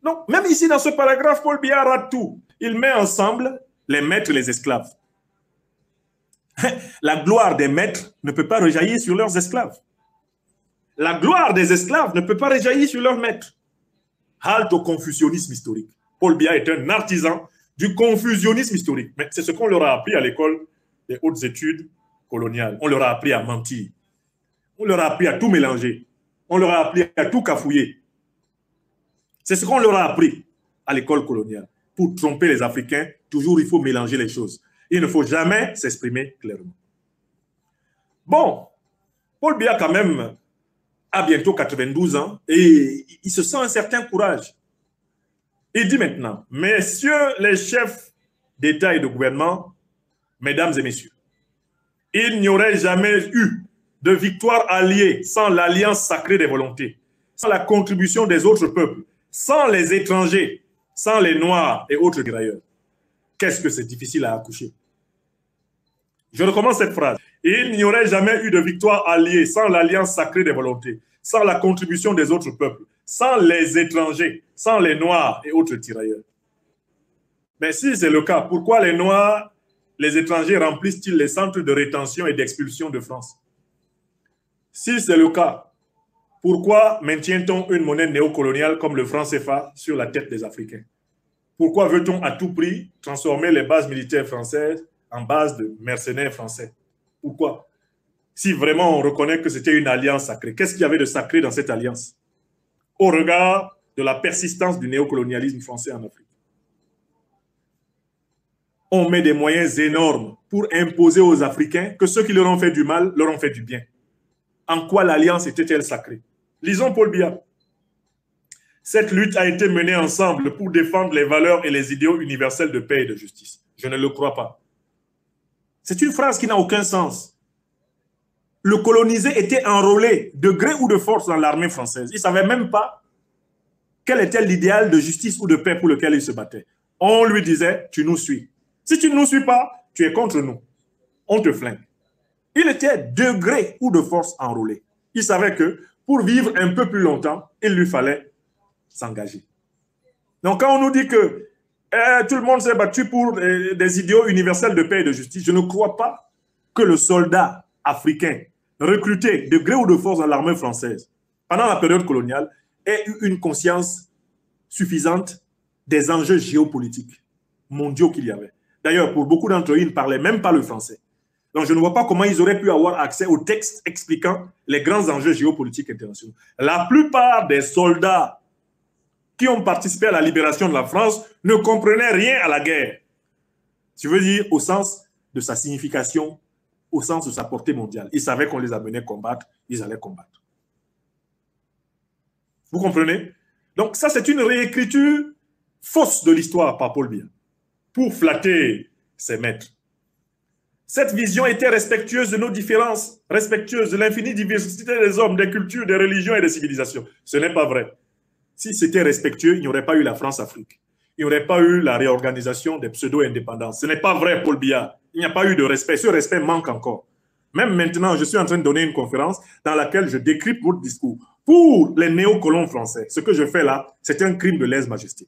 Donc, même ici, dans ce paragraphe, Paul Biya rate tout. Il met ensemble les maîtres et les esclaves. La gloire des maîtres ne peut pas rejaillir sur leurs esclaves. La gloire des esclaves ne peut pas rejaillir sur leurs maîtres. Halte au confusionnisme historique. Paul Biya est un artisan du confusionnisme historique. Mais c'est ce qu'on leur a appris à l'école des hautes études coloniales. On leur a appris à mentir. On leur a appris à tout mélanger. On leur a appris à tout cafouiller. C'est ce qu'on leur a appris à l'école coloniale. Pour tromper les Africains, toujours il faut mélanger les choses. Il ne faut jamais s'exprimer clairement. Bon, Paul Biya quand même a bientôt 92 ans et il se sent un certain courage. Il dit maintenant, messieurs les chefs d'État et de gouvernement, mesdames et messieurs, il n'y aurait jamais eu de victoire alliée sans l'alliance sacrée des volontés, sans la contribution des autres peuples, sans les étrangers, sans les Noirs et autres tirailleurs. qu'est-ce que c'est difficile à accoucher. Je recommence cette phrase. Il n'y aurait jamais eu de victoire alliée sans l'alliance sacrée des volontés, sans la contribution des autres peuples, sans les étrangers, sans les Noirs et autres tirailleurs. Mais si c'est le cas, pourquoi les Noirs, les étrangers remplissent-ils les centres de rétention et d'expulsion de France? Si c'est le cas, pourquoi maintient-on une monnaie néocoloniale comme le franc CFA sur la tête des Africains? Pourquoi veut-on à tout prix transformer les bases militaires françaises en bases de mercenaires français? Pourquoi? Si vraiment on reconnaît que c'était une alliance sacrée, qu'est-ce qu'il y avait de sacré dans cette alliance au regard de la persistance du néocolonialisme français en Afrique? On met des moyens énormes pour imposer aux Africains que ceux qui leur ont fait du mal leur ont fait du bien. En quoi l'alliance était-elle sacrée? Lisons Paul Biya. Cette lutte a été menée ensemble pour défendre les valeurs et les idéaux universels de paix et de justice. Je ne le crois pas. C'est une phrase qui n'a aucun sens. Le colonisé était enrôlé de gré ou de force dans l'armée française. Il ne savait même pas quel était l'idéal de justice ou de paix pour lequel il se battait. On lui disait, tu nous suis. Si tu ne nous suis pas, tu es contre nous. On te flingue. Il était de gré ou de force enrôlé. Il savait que pour vivre un peu plus longtemps, il lui fallait s'engager. Donc quand on nous dit que tout le monde s'est battu pour des idéaux universels de paix et de justice, je ne crois pas que le soldat africain recruté de gré ou de force dans l'armée française pendant la période coloniale ait eu une conscience suffisante des enjeux géopolitiques mondiaux qu'il y avait. D'ailleurs, pour beaucoup d'entre eux, ils ne parlaient même pas le français. Donc, je ne vois pas comment ils auraient pu avoir accès aux textes expliquant les grands enjeux géopolitiques internationaux. La plupart des soldats qui ont participé à la libération de la France ne comprenaient rien à la guerre. Je veux dire au sens de sa signification, au sens de sa portée mondiale. Ils savaient qu'on les amenait combattre, ils allaient combattre. Vous comprenez? Donc ça, c'est une réécriture fausse de l'histoire par Paul Biya pour flatter ses maîtres. Cette vision était respectueuse de nos différences, respectueuse de l'infinie diversité des hommes, des cultures, des religions et des civilisations. Ce n'est pas vrai. Si c'était respectueux, il n'y aurait pas eu la France-Afrique. Il n'y aurait pas eu la réorganisation des pseudo-indépendances. Ce n'est pas vrai, Paul Biya. Il n'y a pas eu de respect. Ce respect manque encore. Même maintenant, je suis en train de donner une conférence dans laquelle je décrypte votre discours. Pour les néocolons français, ce que je fais là, c'est un crime de lèse-majesté.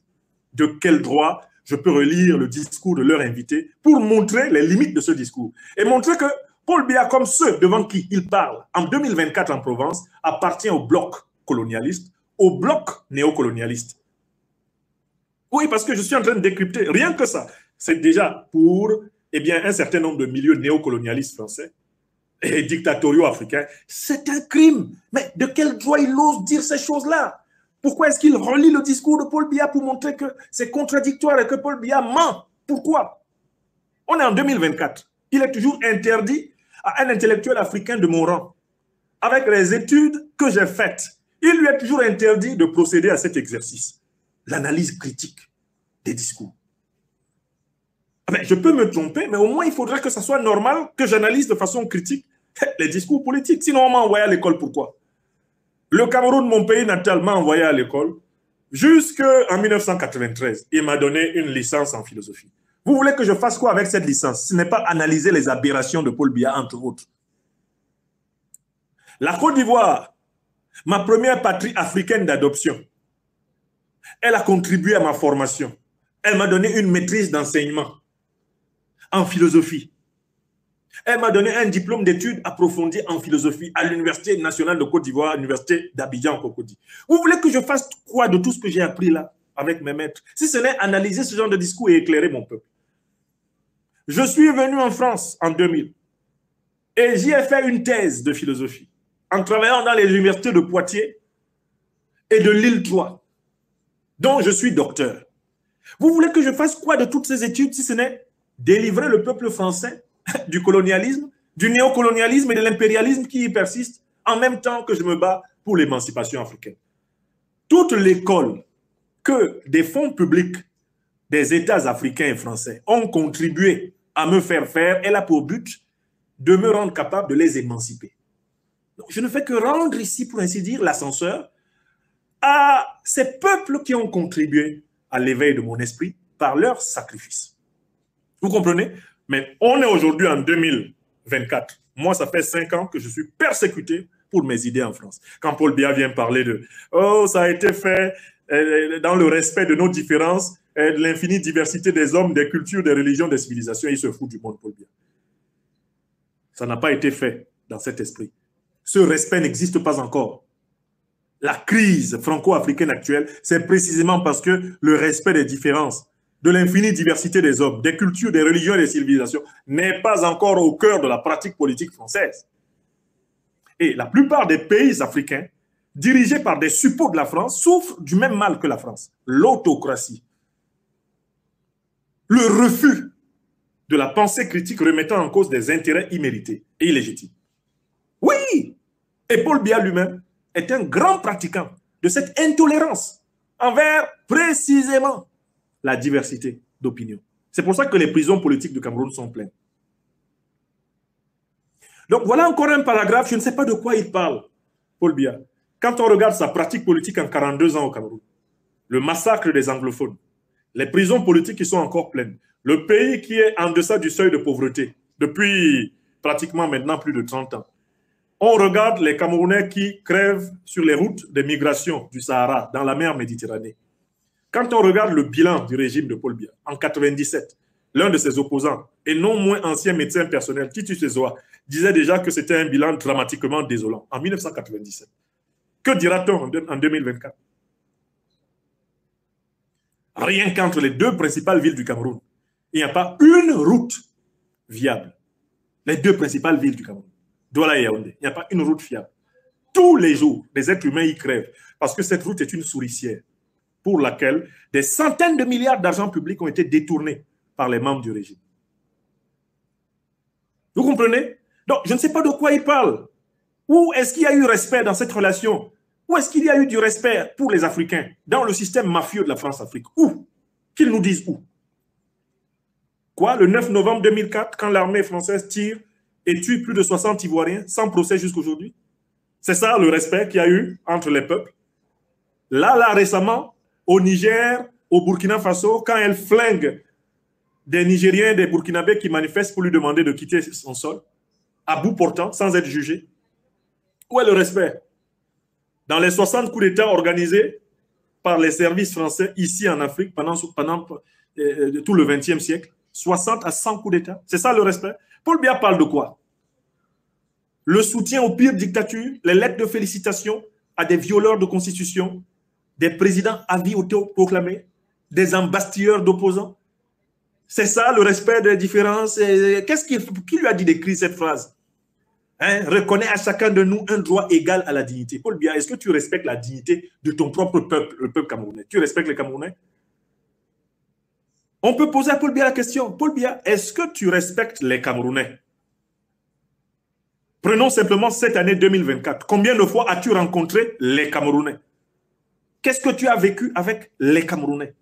De quel droit je peux relire le discours de leur invité pour montrer les limites de ce discours et montrer que Paul Biya, comme ceux devant qui il parle en 2024 en Provence, appartient au bloc colonialiste, au bloc néocolonialiste. Oui, parce que je suis en train de décrypter, rien que ça, c'est déjà pour un certain nombre de milieux néocolonialistes français et dictatoriaux africains, c'est un crime. Mais de quel droit il ose dire ces choses-là? Pourquoi est-ce qu'il relie le discours de Paul Biya pour montrer que c'est contradictoire et que Paul Biya ment? Pourquoi? On est en 2024. Il est toujours interdit à un intellectuel africain de mon rang, avec les études que j'ai faites, il lui est toujours interdit de procéder à cet exercice, l'analyse critique des discours. Je peux me tromper, mais au moins il faudrait que ça soit normal que j'analyse de façon critique les discours politiques. Sinon, on m'a envoyé à l'école, pourquoi? Le Cameroun, mon pays natal, m'a envoyé à l'école jusqu'en 1993. Il m'a donné une licence en philosophie. Vous voulez que je fasse quoi avec cette licence? Ce n'est pas analyser les aberrations de Paul Biya, entre autres. La Côte d'Ivoire, ma première patrie africaine d'adoption, elle a contribué à ma formation. Elle m'a donné une maîtrise d'enseignement en philosophie. Elle m'a donné un diplôme d'études approfondies en philosophie à l'Université nationale de Côte d'Ivoire, l'Université d'Abidjan, Cocody. Vous voulez que je fasse quoi de tout ce que j'ai appris là avec mes maîtres? Si ce n'est analyser ce genre de discours et éclairer mon peuple. Je suis venu en France en 2000 et j'y ai fait une thèse de philosophie en travaillant dans les universités de Poitiers et de Lille 3, dont je suis docteur. Vous voulez que je fasse quoi de toutes ces études si ce n'est délivrer le peuple français du colonialisme, du néocolonialisme et de l'impérialisme qui y persiste, en même temps que je me bats pour l'émancipation africaine? Toute l'école que des fonds publics des États africains et français ont contribué à me faire faire, elle a pour but de me rendre capable de les émanciper. Donc, je ne fais que rendre ici, pour ainsi dire, l'ascenseur à ces peuples qui ont contribué à l'éveil de mon esprit par leur sacrifice. Vous comprenez? Mais on est aujourd'hui en 2024. Moi, ça fait 5 ans que je suis persécuté pour mes idées en France. Quand Paul Biya vient parler de « Oh, ça a été fait dans le respect de nos différences, de l'infinie diversité des hommes, des cultures, des religions, des civilisations », il se fout du monde, Paul Biya. Ça n'a pas été fait dans cet esprit. Ce respect n'existe pas encore. La crise franco-africaine actuelle, c'est précisément parce que le respect des différences, de l'infinie diversité des hommes, des cultures, des religions et des civilisations n'est pas encore au cœur de la pratique politique française. Et la plupart des pays africains, dirigés par des suppôts de la France, souffrent du même mal que la France. L'autocratie. Le refus de la pensée critique remettant en cause des intérêts immérités et illégitimes. Oui! Et Paul Biya lui-même est un grand pratiquant de cette intolérance envers précisément la diversité d'opinion. C'est pour ça que les prisons politiques du Cameroun sont pleines. Donc voilà encore un paragraphe, je ne sais pas de quoi il parle, Paul Biya. Quand on regarde sa pratique politique en 42 ans au Cameroun, le massacre des anglophones, les prisons politiques qui sont encore pleines, le pays qui est en deçà du seuil de pauvreté depuis pratiquement maintenant plus de 30 ans. On regarde les Camerounais qui crèvent sur les routes de migration du Sahara dans la mer Méditerranée. Quand on regarde le bilan du régime de Paul Biya, en 97, l'un de ses opposants, et non moins ancien médecin personnel, Titus Ezoa, disait déjà que c'était un bilan dramatiquement désolant, en 1997. Que dira-t-on en 2024? Rien qu'entre les deux principales villes du Cameroun, il n'y a pas une route viable. Les deux principales villes du Cameroun, Douala et Yaoundé, il n'y a pas une route fiable. Tous les jours, les êtres humains y crèvent, parce que cette route est une souricière pour laquelle des centaines de milliards d'argent public ont été détournés par les membres du régime. Vous comprenez? Donc, je ne sais pas de quoi il parle. Où est-ce qu'il y a eu respect dans cette relation? Où est-ce qu'il y a eu du respect pour les Africains dans le système mafieux de la France-Afrique? Où? Qu'ils nous disent où? Quoi? Le 9 novembre 2004, quand l'armée française tire et tue plus de 60 Ivoiriens sans procès jusqu'aujourd'hui? C'est ça le respect qu'il y a eu entre les peuples? Là, récemment, au Niger, au Burkina Faso, quand elle flingue des Nigériens, des Burkinabés qui manifestent pour lui demander de quitter son sol, à bout portant, sans être jugé. Où est le respect? Dans les 60 coups d'État organisés par les services français ici en Afrique pendant tout le XXe siècle, 60 à 100 coups d'État, c'est ça le respect? Paul Biya parle de quoi? Le soutien aux pires dictatures, les lettres de félicitations à des violeurs de constitution, des présidents à vie autoproclamés, des embastilleurs d'opposants. C'est ça le respect des différences. Qui lui a dit d'écrire cette phrase? Reconnais à chacun de nous un droit égal à la dignité. Paul Biya, est-ce que tu respectes la dignité de ton propre peuple, le peuple camerounais? Tu respectes les Camerounais? On peut poser à Paul Biya la question. Paul Biya, est-ce que tu respectes les Camerounais? Prenons simplement cette année 2024. Combien de fois as-tu rencontré les Camerounais? Qu'est-ce que tu as vécu avec les Camerounais?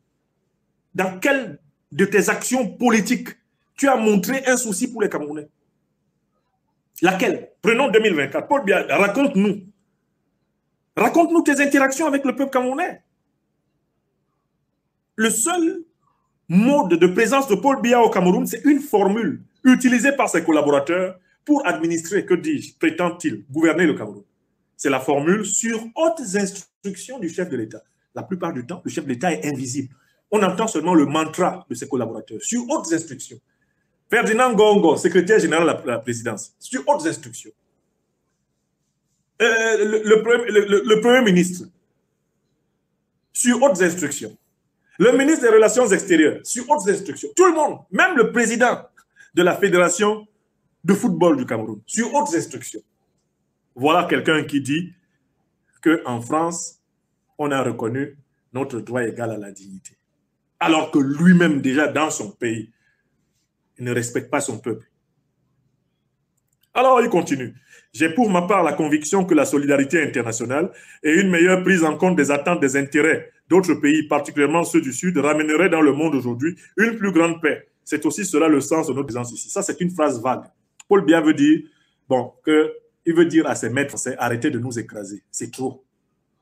Dans quelle de tes actions politiques tu as montré un souci pour les Camerounais? Laquelle? Prenons 2024. Paul Biya, raconte-nous. Raconte-nous tes interactions avec le peuple camerounais. Le seul mode de présence de Paul Biya au Cameroun, c'est une formule utilisée par ses collaborateurs pour administrer, que dis-je, prétend-il, gouverner le Cameroun. C'est la formule sur hautes instructions du chef de l'État. La plupart du temps, le chef de l'État est invisible. On entend seulement le mantra de ses collaborateurs, sur hautes instructions. Ferdinand Gongo, secrétaire général de la présidence, sur hautes instructions. Le Premier ministre, sur hautes instructions. Le ministre des Relations extérieures, sur hautes instructions. Tout le monde, même le président de la Fédération de football du Cameroun, sur hautes instructions. Voilà quelqu'un qui dit qu'en France, on a reconnu notre droit égal à la dignité. Alors que lui-même, déjà dans son pays, il ne respecte pas son peuple. Alors, il continue. J'ai pour ma part la conviction que la solidarité internationale et une meilleure prise en compte des attentes des intérêts d'autres pays, particulièrement ceux du Sud, ramènerait dans le monde aujourd'hui une plus grande paix. C'est aussi cela le sens de notre présence ici. Ça, c'est une phrase vague. Paul Biya veut dire, il veut dire à ses maîtres, c'est arrêtez de nous écraser. C'est trop.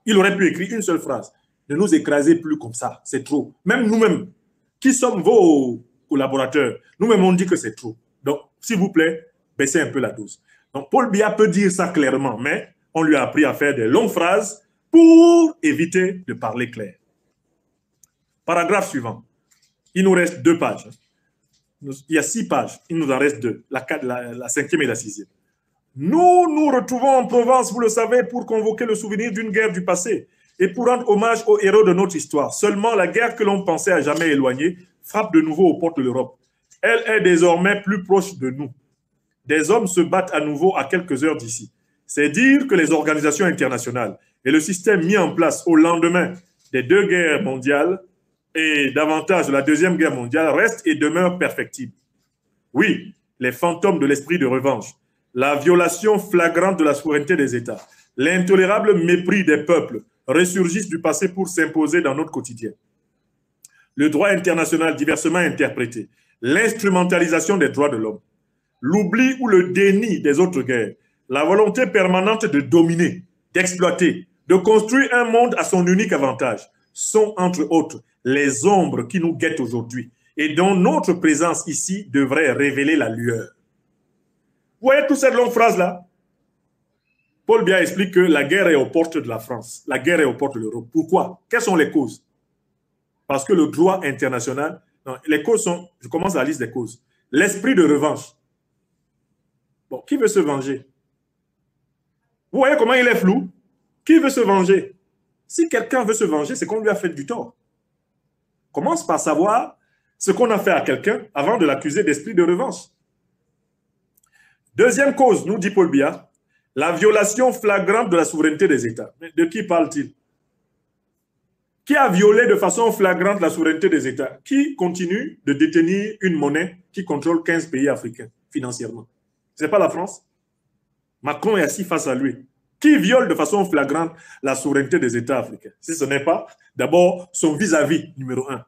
Il aurait pu écrire une seule phrase. Ne nous écraser plus comme ça. C'est trop. Même nous-mêmes, qui sommes vos collaborateurs. Nous-mêmes, on dit que c'est trop. Donc, s'il vous plaît, baissez un peu la dose. Donc, Paul Biya peut dire ça clairement, mais on lui a appris à faire des longues phrases pour éviter de parler clair. Paragraphe suivant. Il nous reste 2 pages. Il y a 6 pages. Il nous en reste 2. La 5e et la 6e. Nous nous retrouvons en Provence, vous le savez, pour convoquer le souvenir d'une guerre du passé et pour rendre hommage aux héros de notre histoire. Seulement, la guerre que l'on pensait à jamais éloignée frappe de nouveau aux portes de l'Europe. Elle est désormais plus proche de nous. Des hommes se battent à nouveau à quelques heures d'ici. C'est dire que les organisations internationales et le système mis en place au lendemain des 2 guerres mondiales et davantage de la Deuxième Guerre mondiale restent et demeurent perfectibles. Oui, les fantômes de l'esprit de revanche, la violation flagrante de la souveraineté des États, l'intolérable mépris des peuples ressurgissent du passé pour s'imposer dans notre quotidien. Le droit international diversement interprété, l'instrumentalisation des droits de l'homme, l'oubli ou le déni des autres guerres, la volonté permanente de dominer, d'exploiter, de construire un monde à son unique avantage, sont entre autres les ombres qui nous guettent aujourd'hui et dont notre présence ici devrait révéler la lueur. Vous voyez toutes ces longues phrases-là? Paul Biya explique que la guerre est aux portes de la France, la guerre est aux portes de l'Europe. Pourquoi? Quelles sont les causes? Parce que le droit international, non, les causes sont, je commence à la liste des causes. L'esprit de revanche. Bon, qui veut se venger? Vous voyez comment il est flou? Qui veut se venger? Si quelqu'un veut se venger, c'est qu'on lui a fait du tort. Commence par savoir ce qu'on a fait à quelqu'un avant de l'accuser d'esprit de revanche. Deuxième cause, nous dit Paul Biya, la violation flagrante de la souveraineté des États. Mais de qui parle-t-il? Qui a violé de façon flagrante la souveraineté des États? Qui continue de détenir une monnaie qui contrôle 15 pays africains financièrement? Ce n'est pas la France? Macron est assis face à lui. Qui viole de façon flagrante la souveraineté des États africains? Si ce n'est pas, d'abord, son vis-à-vis numéro 1.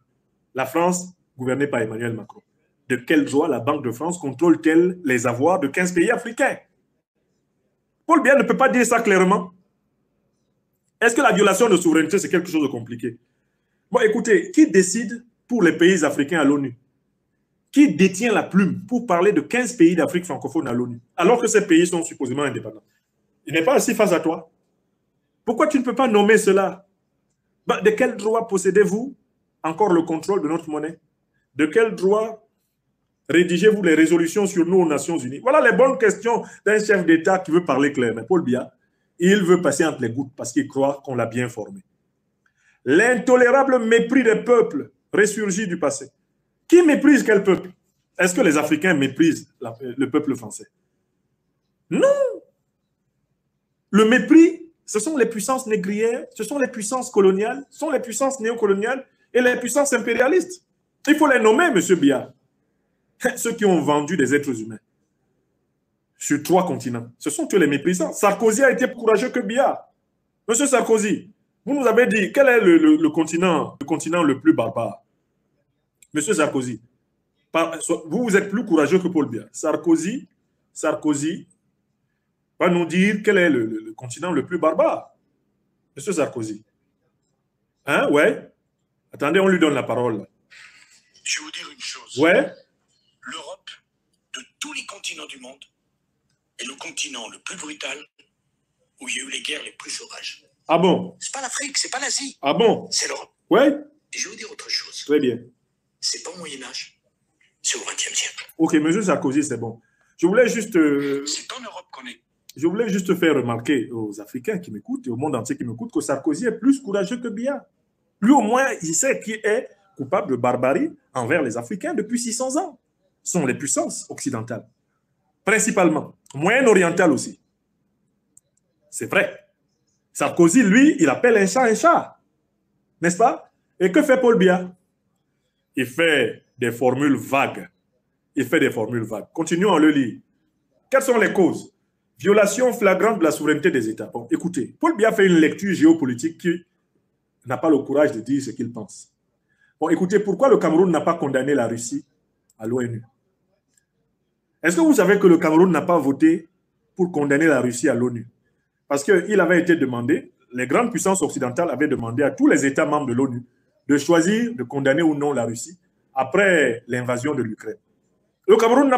La France, gouvernée par Emmanuel Macron. De quel droit la Banque de France contrôle-t-elle les avoirs de 15 pays africains? Paul Biya ne peut pas dire ça clairement. Est-ce que la violation de souveraineté, c'est quelque chose de compliqué? Bon, écoutez, qui décide pour les pays africains à l'ONU? Qui détient la plume pour parler de 15 pays d'Afrique francophone à l'ONU, alors que ces pays sont supposément indépendants? Il n'est pas assis face à toi. Pourquoi tu ne peux pas nommer cela? Ben, de quel droit possédez-vous encore le contrôle de notre monnaie? De quel droit rédigez-vous les résolutions sur nous aux Nations Unies? Voilà les bonnes questions d'un chef d'État qui veut parler clair. Mais Paul Biya, il veut passer entre les gouttes parce qu'il croit qu'on l'a bien formé. L'intolérable mépris des peuples ressurgit du passé. Qui méprise quel peuple? Est-ce que les Africains méprisent le peuple français? Non. Le mépris, ce sont les puissances négrières, ce sont les puissances coloniales, ce sont les puissances néocoloniales et les puissances impérialistes. Il faut les nommer, M. Biya. Ceux qui ont vendu des êtres humains sur 3 continents, ce sont tous les méprisants. Sarkozy a été plus courageux que Biya. Monsieur Sarkozy, vous nous avez dit quel est le continent le plus barbare? Monsieur Sarkozy, vous êtes plus courageux que Paul Biya. Sarkozy va nous dire quel est le continent le plus barbare. Monsieur Sarkozy. Hein, ouais? Attendez, on lui donne la parole. Je vais vous dire une chose. Ouais? L'Europe, de tous les continents du monde, est le continent le plus brutal où il y a eu les guerres les plus sauvages. Ah bon? C'est pas l'Afrique, c'est pas l'Asie. Ah bon? C'est l'Europe. Ouais? Et je vais vous dire autre chose. Très bien. C'est pas au Moyen-Âge, c'est au XXe siècle. Ok, monsieur Sarkozy, c'est bon. Je voulais juste... C'est en Europe qu'on est. Je voulais juste faire remarquer aux Africains qui m'écoutent et au monde entier qui m'écoute que Sarkozy est plus courageux que Biya. Lui, au moins, il sait qu'il est coupable de barbarie envers les Africains depuis 600 ans. Ce sont les puissances occidentales, principalement. Moyen-orientales aussi. C'est vrai. Sarkozy, lui, il appelle un chat, n'est-ce pas? Et que fait Paul Biya? Il fait des formules vagues. Continuons à le lire. Quelles sont les causes? Violation flagrante de la souveraineté des États. Bon, écoutez, Paul Biya fait une lecture géopolitique qui n'a pas le courage de dire ce qu'il pense. Bon, écoutez, pourquoi le Cameroun n'a pas condamné la Russie à l'ONU? Est-ce que vous savez que le Cameroun n'a pas voté pour condamner la Russie à l'ONU? Parce qu'il avait été demandé, les grandes puissances occidentales avaient demandé à tous les États membres de l'ONU de choisir de condamner ou non la Russie après l'invasion de l'Ukraine. Le Cameroun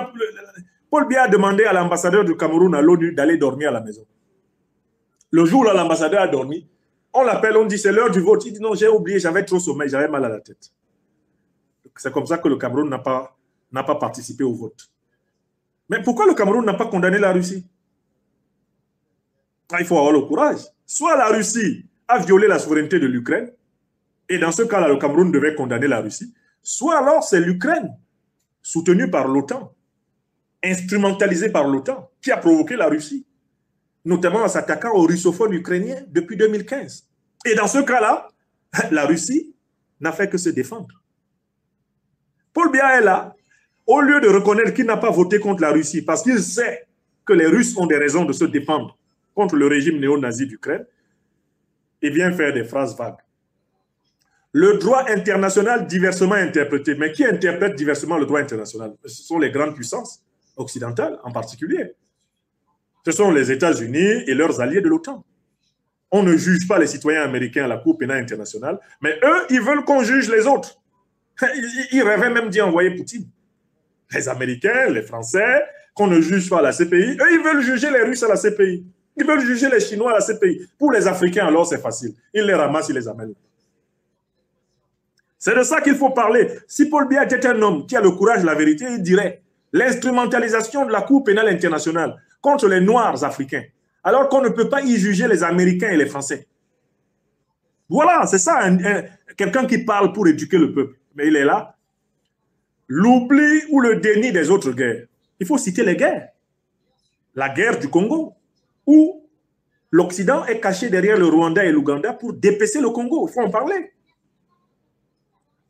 Paul Biya a demandé à l'ambassadeur du Cameroun à l'ONU d'aller dormir à la maison. Le jour où l'ambassadeur a dormi, on l'appelle, on dit c'est l'heure du vote. Il dit non, j'ai oublié, j'avais trop sommeil, j'avais mal à la tête. C'est comme ça que le Cameroun n'a pas participé au vote. Mais pourquoi le Cameroun n'a pas condamné la Russie? Il faut avoir le courage. Soit la Russie a violé la souveraineté de l'Ukraine, et dans ce cas-là, le Cameroun devait condamner la Russie, soit alors c'est l'Ukraine, soutenue par l'OTAN, instrumentalisée par l'OTAN, qui a provoqué la Russie, notamment en s'attaquant aux russophones ukrainiens depuis 2015. Et dans ce cas-là, la Russie n'a fait que se défendre. Paul Biya est là, au lieu de reconnaître qu'il n'a pas voté contre la Russie, parce qu'il sait que les Russes ont des raisons de se défendre contre le régime néo-nazi d'Ukraine, il vient faire des phrases vagues. Le droit international diversement interprété. Mais qui interprète diversement le droit international? Ce sont les grandes puissances occidentales en particulier. Ce sont les États-Unis et leurs alliés de l'OTAN. On ne juge pas les citoyens américains à la Cour pénale internationale, mais eux, ils veulent qu'on juge les autres. Ils rêvaient même d'y envoyer Poutine. Les Américains, les Français, qu'on ne juge pas à la CPI, eux, ils veulent juger les Russes à la CPI. Ils veulent juger les Chinois à la CPI. Pour les Africains, alors, c'est facile. Ils les ramassent, ils les amènent. C'est de ça qu'il faut parler. Si Paul Biya était un homme qui a le courage de la vérité, il dirait l'instrumentalisation de la Cour pénale internationale contre les Noirs africains, alors qu'on ne peut pas y juger les Américains et les Français. Voilà, c'est ça, quelqu'un qui parle pour éduquer le peuple. Mais il est là. L'oubli ou le déni des autres guerres. Il faut citer les guerres. La guerre du Congo, où l'Occident est caché derrière le Rwanda et l'Ouganda pour dépecer le Congo. Il faut en parler.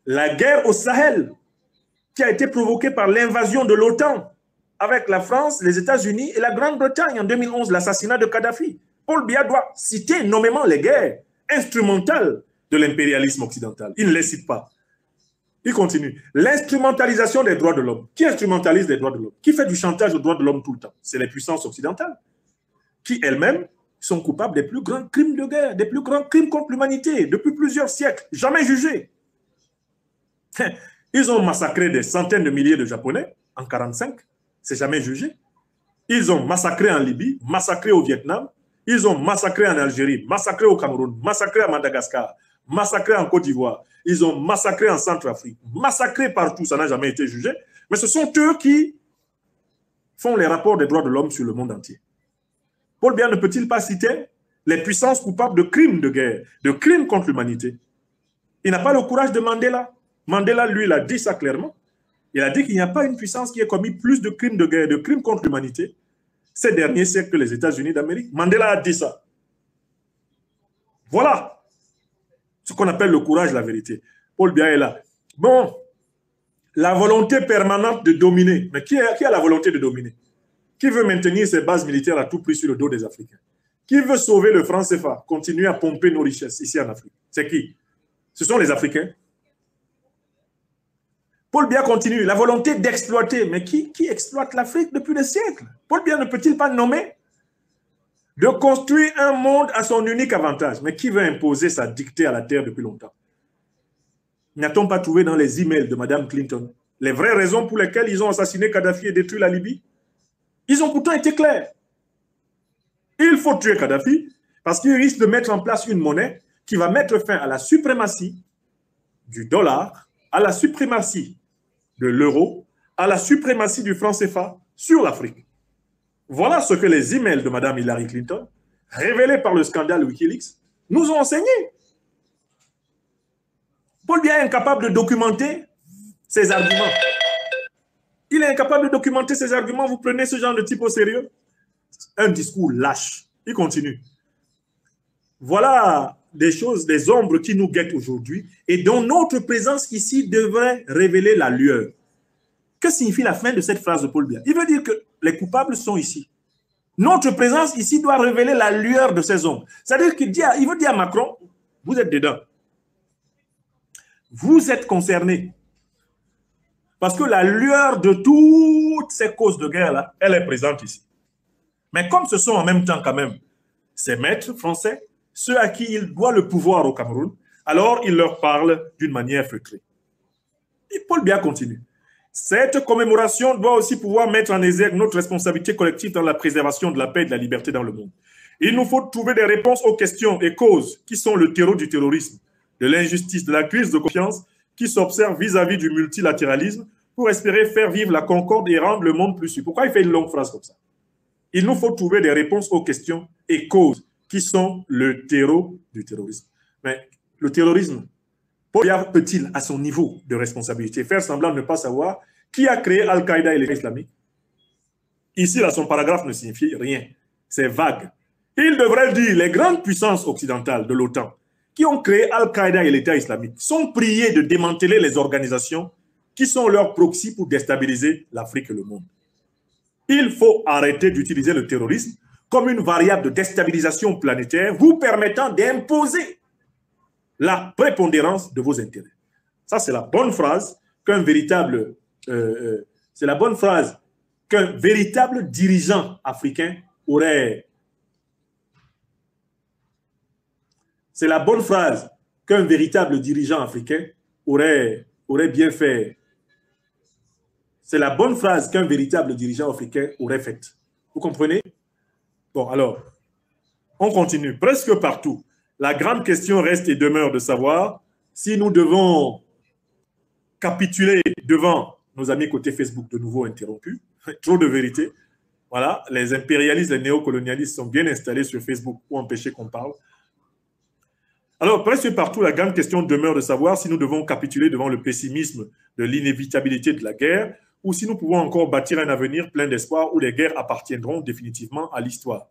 La guerre au Sahel, qui a été provoquée par l'invasion de l'OTAN avec la France, les États-Unis et la Grande-Bretagne en 2011, l'assassinat de Kadhafi. Paul Biya doit citer nommément les guerres instrumentales de l'impérialisme occidental. Il ne les cite pas. Il continue. L'instrumentalisation des droits de l'homme. Qui instrumentalise les droits de l'homme? Qui fait du chantage aux droits de l'homme tout le temps? C'est les puissances occidentales, qui elles-mêmes sont coupables des plus grands crimes de guerre, des plus grands crimes contre l'humanité, depuis plusieurs siècles, jamais jugés. Ils ont massacré des centaines de milliers de Japonais en 1945, c'est jamais jugé. Ils ont massacré en Libye, massacré au Vietnam, ils ont massacré en Algérie, massacré au Cameroun, massacré à Madagascar, massacré en Côte d'Ivoire, ils ont massacré en Centrafrique, massacré partout, ça n'a jamais été jugé. Mais ce sont eux qui font les rapports des droits de l'homme sur le monde entier. Paul Biya ne peut-il pas citer les puissances coupables de crimes de guerre, de crimes contre l'humanité? Il n'a pas le courage de Mandela. Mandela, lui, il a dit ça clairement. Il a dit qu'il n'y a pas une puissance qui ait commis plus de crimes de guerre, de crimes contre l'humanité ces derniers siècles que les États-Unis d'Amérique. Mandela a dit ça. Voilà ce qu'on appelle le courage, la vérité. Paul Biya est là. Bon, la volonté permanente de dominer. Mais qui a la volonté de dominer? Qui veut maintenir ses bases militaires à tout prix sur le dos des Africains? Qui veut sauver le franc CFA, continuer à pomper nos richesses ici en Afrique? C'est qui? Ce sont les Africains. Paul Biya continue, la volonté d'exploiter. Mais qui exploite l'Afrique depuis des siècles? Paul Biya ne peut-il pas nommer? De construire un monde à son unique avantage. Mais qui veut imposer sa dictée à la terre depuis longtemps? N'a-t-on pas trouvé dans les emails de Mme Clinton les vraies raisons pour lesquelles ils ont assassiné Kadhafi et détruit la Libye? Ils ont pourtant été clairs. Il faut tuer Kadhafi parce qu'il risque de mettre en place une monnaie qui va mettre fin à la suprématie du dollar, à la suprématie de l'euro, à la suprématie du franc CFA sur l'Afrique. Voilà ce que les emails de Mme Hillary Clinton, révélés par le scandale Wikileaks, nous ont enseigné. Paul Biya est incapable de documenter ses arguments. Il est incapable de documenter ses arguments. Vous prenez ce genre de type au sérieux? Un discours lâche. Il continue. Voilà des choses, des ombres qui nous guettent aujourd'hui et dont notre présence ici devrait révéler la lueur. Que signifie la fin de cette phrase de Paul Biya? Il veut dire que les coupables sont ici. Notre présence ici doit révéler la lueur de ces ombres. C'est-à-dire qu'il veut dire à Macron, vous êtes dedans. Vous êtes concernés. Parce que la lueur de toutes ces causes de guerre-là, elle est présente ici. Mais comme ce sont en même temps quand même ces maîtres français, ceux à qui il doit le pouvoir au Cameroun, alors il leur parle d'une manière feutrée. Et Paul Biya continue. Cette commémoration doit aussi pouvoir mettre en exergue notre responsabilité collective dans la préservation de la paix et de la liberté dans le monde. Il nous faut trouver des réponses aux questions et causes qui sont le terreau du terrorisme, de l'injustice, de la crise de confiance qui s'observe vis-à-vis du multilatéralisme pour espérer faire vivre la concorde et rendre le monde plus sûr. Pourquoi il fait une longue phrase comme ça? Il nous faut trouver des réponses aux questions et causes qui sont le terreau du terrorisme. Mais le terrorisme, Paul Biya peut-il, à son niveau de responsabilité, faire semblant de ne pas savoir qui a créé Al-Qaïda et l'État islamique? Ici, là, son paragraphe ne signifie rien. C'est vague. Il devrait dire les grandes puissances occidentales de l'OTAN qui ont créé Al-Qaïda et l'État islamique sont priés de démanteler les organisations qui sont leurs proxys pour déstabiliser l'Afrique et le monde. Il faut arrêter d'utiliser le terrorisme comme une variable de déstabilisation planétaire vous permettant d'imposer la prépondérance de vos intérêts. Ça, c'est la bonne phrase qu'un véritable, dirigeant africain aurait. C'est la bonne phrase qu'un véritable dirigeant africain aurait bien fait. C'est la bonne phrase qu'un véritable dirigeant africain aurait faite. Vous comprenez? Bon, alors, on continue. Presque partout, la grande question reste et demeure de savoir si nous devons capituler devant nos amis côté Facebook de nouveau interrompus. Trop de vérité. Voilà, les impérialistes, les néocolonialistes sont bien installés sur Facebook pour empêcher qu'on parle. Alors, presque partout, la grande question demeure de savoir si nous devons capituler devant le pessimisme de l'inévitabilité de la guerre ou si nous pouvons encore bâtir un avenir plein d'espoir où les guerres appartiendront définitivement à l'histoire.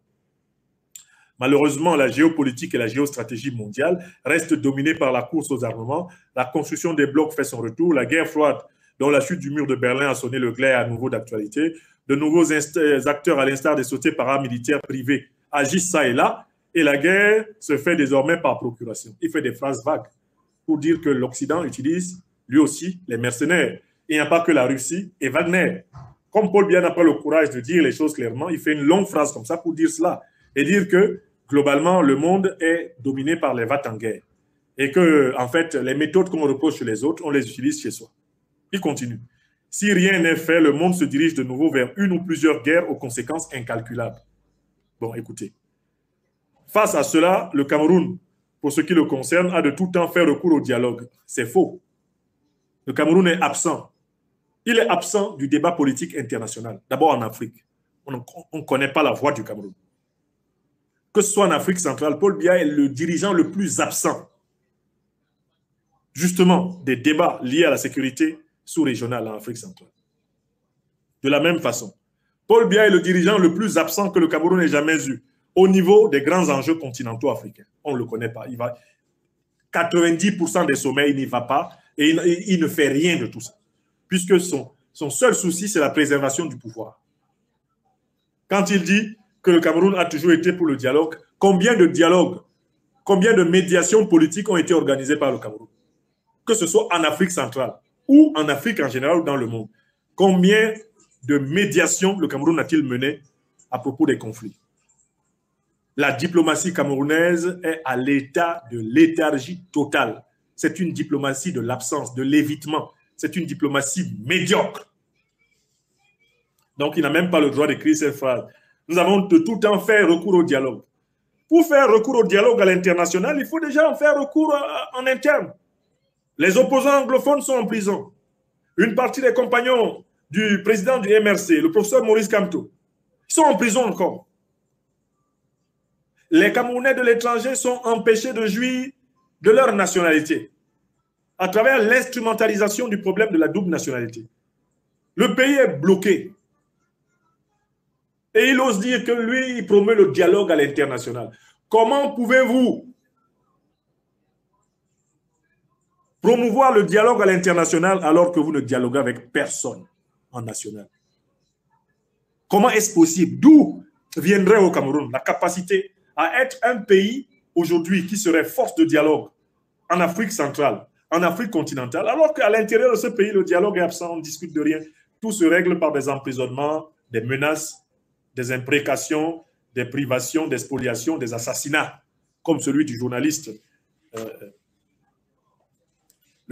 Malheureusement, la géopolitique et la géostratégie mondiale restent dominées par la course aux armements, la construction des blocs fait son retour, la guerre froide, dont la chute du mur de Berlin a sonné le glas à nouveau d'actualité, de nouveaux acteurs à l'instar des sociétés paramilitaires privées agissent ça et là, et la guerre se fait désormais par procuration. Il fait des phrases vagues pour dire que l'Occident utilise lui aussi les mercenaires. Il n'y a pas que la Russie et Wagner. Comme Paul Biya n'a pas le courage de dire les choses clairement, il fait une longue phrase comme ça pour dire cela et dire que globalement, le monde est dominé par les va-t-en-guerre et que, en fait, les méthodes qu'on repose chez les autres, on les utilise chez soi. Il continue. Si rien n'est fait, le monde se dirige de nouveau vers une ou plusieurs guerres aux conséquences incalculables. Bon, écoutez. Face à cela, le Cameroun, pour ce qui le concerne, a de tout temps fait recours au dialogue. C'est faux. Le Cameroun est absent. Il est absent du débat politique international. D'abord en Afrique. On ne connaît pas la voix du Cameroun. Que ce soit en Afrique centrale, Paul Biya est le dirigeant le plus absent, justement, des débats liés à la sécurité sous-régionale en Afrique centrale. De la même façon, Paul Biya est le dirigeant le plus absent que le Cameroun ait jamais eu au niveau des grands enjeux continentaux africains. On ne le connaît pas. 90% des sommets, il n'y va pas et il ne fait rien de tout ça. Puisque son seul souci, c'est la préservation du pouvoir. Quand il dit que le Cameroun a toujours été pour le dialogue, combien de dialogues, combien de médiations politiques ont été organisées par le Cameroun? Que ce soit en Afrique centrale ou en Afrique en général ou dans le monde. Combien de médiations le Cameroun a-t-il menées à propos des conflits? La diplomatie camerounaise est à l'état de léthargie totale. C'est une diplomatie de l'absence, de l'évitement. C'est une diplomatie médiocre. Donc, il n'a même pas le droit d'écrire cette phrase. Nous avons de tout temps fait recours au dialogue. Pour faire recours au dialogue à l'international, il faut déjà en faire recours en interne. Les opposants anglophones sont en prison. Une partie des compagnons du président du MRC, le professeur Maurice Kamto, sont en prison encore. Les Camerounais de l'étranger sont empêchés de jouir de leur nationalité à travers l'instrumentalisation du problème de la double nationalité. Le pays est bloqué. Et il ose dire que lui, il promeut le dialogue à l'international. Comment pouvez-vous promouvoir le dialogue à l'international alors que vous ne dialoguez avec personne en national? Comment est-ce possible? D'où viendrait au Cameroun la capacité à être un pays aujourd'hui qui serait force de dialogue en Afrique centrale, en Afrique continentale, alors qu'à l'intérieur de ce pays, le dialogue est absent, on ne discute de rien. Tout se règle par des emprisonnements, des menaces, des imprécations, des privations, des spoliations, des assassinats, comme celui du journaliste,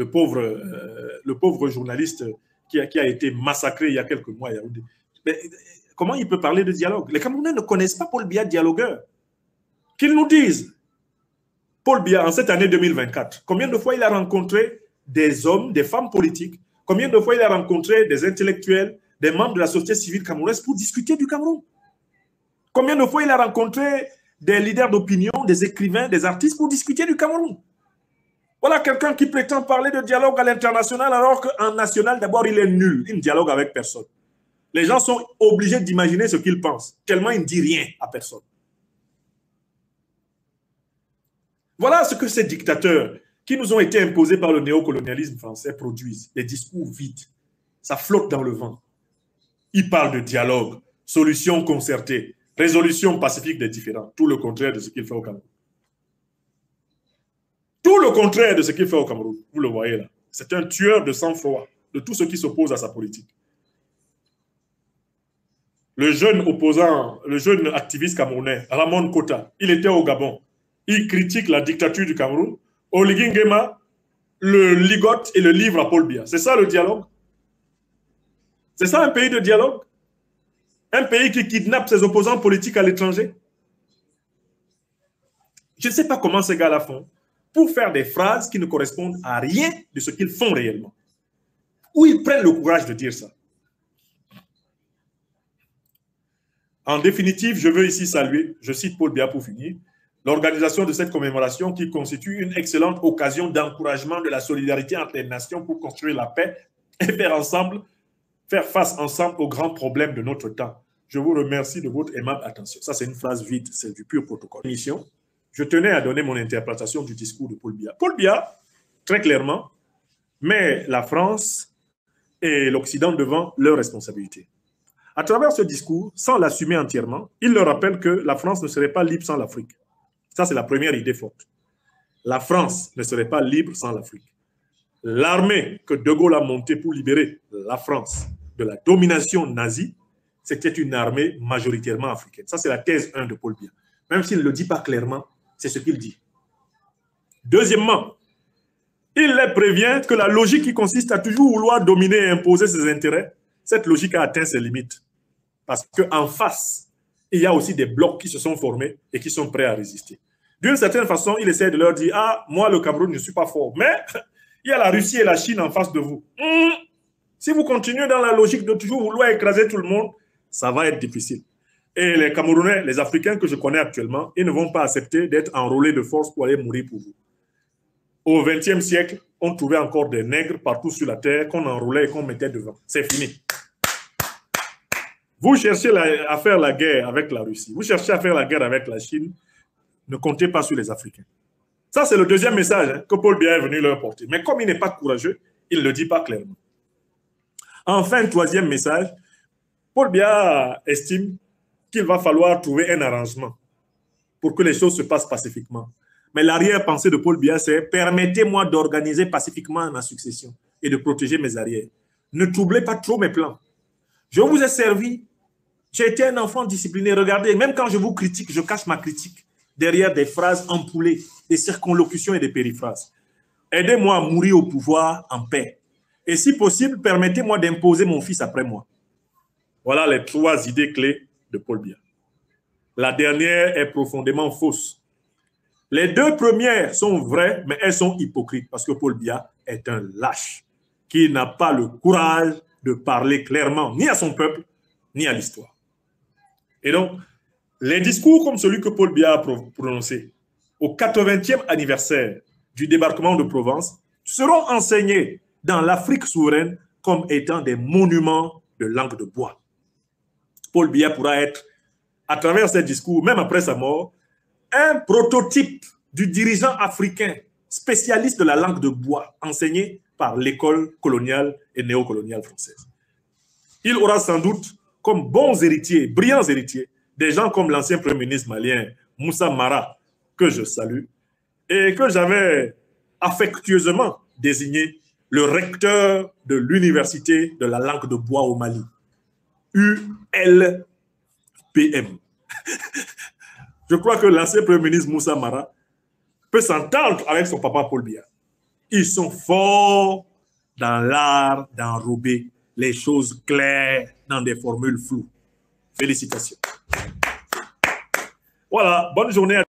le pauvre journaliste qui a été massacré il y a quelques mois. Mais comment il peut parler de dialogue? Les Camerounais ne connaissent pas Paul Biya dialogueur. Qu'ils nous disent. Paul Biya, en cette année 2024, combien de fois il a rencontré des hommes, des femmes politiques? Combien de fois il a rencontré des intellectuels, des membres de la société civile camerounaise pour discuter du Cameroun? Combien de fois il a rencontré des leaders d'opinion, des écrivains, des artistes pour discuter du Cameroun? Voilà quelqu'un qui prétend parler de dialogue à l'international alors qu'en national, d'abord, il est nul. Il ne dialogue avec personne. Les gens sont obligés d'imaginer ce qu'il pense, tellement il ne dit rien à personne. Voilà ce que ces dictateurs qui nous ont été imposés par le néocolonialisme français produisent. Des discours vides. Ça flotte dans le vent. Ils parlent de dialogue, solution concertée, résolution pacifique des différends. Tout le contraire de ce qu'il fait au Cameroun. Tout le contraire de ce qu'il fait au Cameroun. Vous le voyez là. C'est un tueur de sang-froid de tous ceux qui s'opposent à sa politique. Le jeune opposant, le jeune activiste camerounais, Ramon Kota, il était au Gabon. Il critique la dictature du Cameroun. Oligui Nguema le ligote et le livre à Paul Biya. C'est ça le dialogue? C'est ça un pays de dialogue? Un pays qui kidnappe ses opposants politiques à l'étranger? Je ne sais pas comment ces gars-là font pour faire des phrases qui ne correspondent à rien de ce qu'ils font réellement. Où ils prennent le courage de dire ça? En définitive, je veux ici saluer, je cite Paul Biya pour finir, l'organisation de cette commémoration qui constitue une excellente occasion d'encouragement de la solidarité entre les nations pour construire la paix et faire face ensemble aux grands problèmes de notre temps. Je vous remercie de votre aimable attention. Ça, c'est une phrase vide, c'est du pur protocole. Je tenais à donner mon interprétation du discours de Paul Biya. Paul Biya, très clairement, met la France et l'Occident devant leurs responsabilités. À travers ce discours, sans l'assumer entièrement, il leur rappelle que la France ne serait pas libre sans l'Afrique. Ça, c'est la première idée forte. La France ne serait pas libre sans l'Afrique. L'armée que De Gaulle a montée pour libérer la France de la domination nazie, c'était une armée majoritairement africaine. Ça, c'est la thèse 1 de Paul Biya. Même s'il ne le dit pas clairement, c'est ce qu'il dit. Deuxièmement, il les prévient que la logique qui consiste à toujours vouloir dominer et imposer ses intérêts, cette logique a atteint ses limites. Parce qu'en face, il y a aussi des blocs qui se sont formés et qui sont prêts à résister. D'une certaine façon, il essaie de leur dire « Ah, moi, le Cameroun, je ne suis pas fort. Mais il y a la Russie et la Chine en face de vous. Si vous continuez dans la logique de toujours vouloir écraser tout le monde, ça va être difficile. » Et les Camerounais, les Africains que je connais actuellement, ils ne vont pas accepter d'être enrôlés de force pour aller mourir pour vous. Au XXe siècle, on trouvait encore des nègres partout sur la terre qu'on enrôlait et qu'on mettait devant. C'est fini. Vous cherchez à faire la guerre avec la Russie, vous cherchez à faire la guerre avec la Chine, ne comptez pas sur les Africains. Ça, c'est le deuxième message que Paul Biya est venu leur porter. Mais comme il n'est pas courageux, il ne le dit pas clairement. Enfin, troisième message, Paul Biya estime qu'il va falloir trouver un arrangement pour que les choses se passent pacifiquement. Mais l'arrière-pensée de Paul Biya, c'est « Permettez-moi d'organiser pacifiquement ma succession et de protéger mes arrières. Ne troublez pas trop mes plans. Je vous ai servi. J'ai été un enfant discipliné. Regardez, même quand je vous critique, je cache ma critique derrière des phrases empoulées, des circonlocutions et des périphrases. Aidez-moi à mourir au pouvoir en paix. Et si possible, permettez-moi d'imposer mon fils après moi. » Voilà les trois idées clés de Paul Biya. La dernière est profondément fausse. Les deux premières sont vraies, mais elles sont hypocrites parce que Paul Biya est un lâche qui n'a pas le courage de parler clairement ni à son peuple, ni à l'histoire. Et donc, les discours comme celui que Paul Biya a prononcé au 80e anniversaire du débarquement de Provence seront enseignés dans l'Afrique souveraine comme étant des monuments de langue de bois. Paul Biya pourra être, à travers ces discours, même après sa mort, un prototype du dirigeant africain spécialiste de la langue de bois enseigné par l'école coloniale et néocoloniale française. Il aura sans doute comme bons héritiers, brillants héritiers, des gens comme l'ancien premier ministre malien Moussa Mara, que je salue, et que j'avais affectueusement désigné le recteur de l'université de la langue de bois au Mali, ULPM. Je crois que l'ancien premier ministre Moussa Mara peut s'entendre avec son papa Paul Biya. Ils sont forts dans l'art d'enrober les choses claires dans des formules floues. Félicitations. Voilà, bonne journée à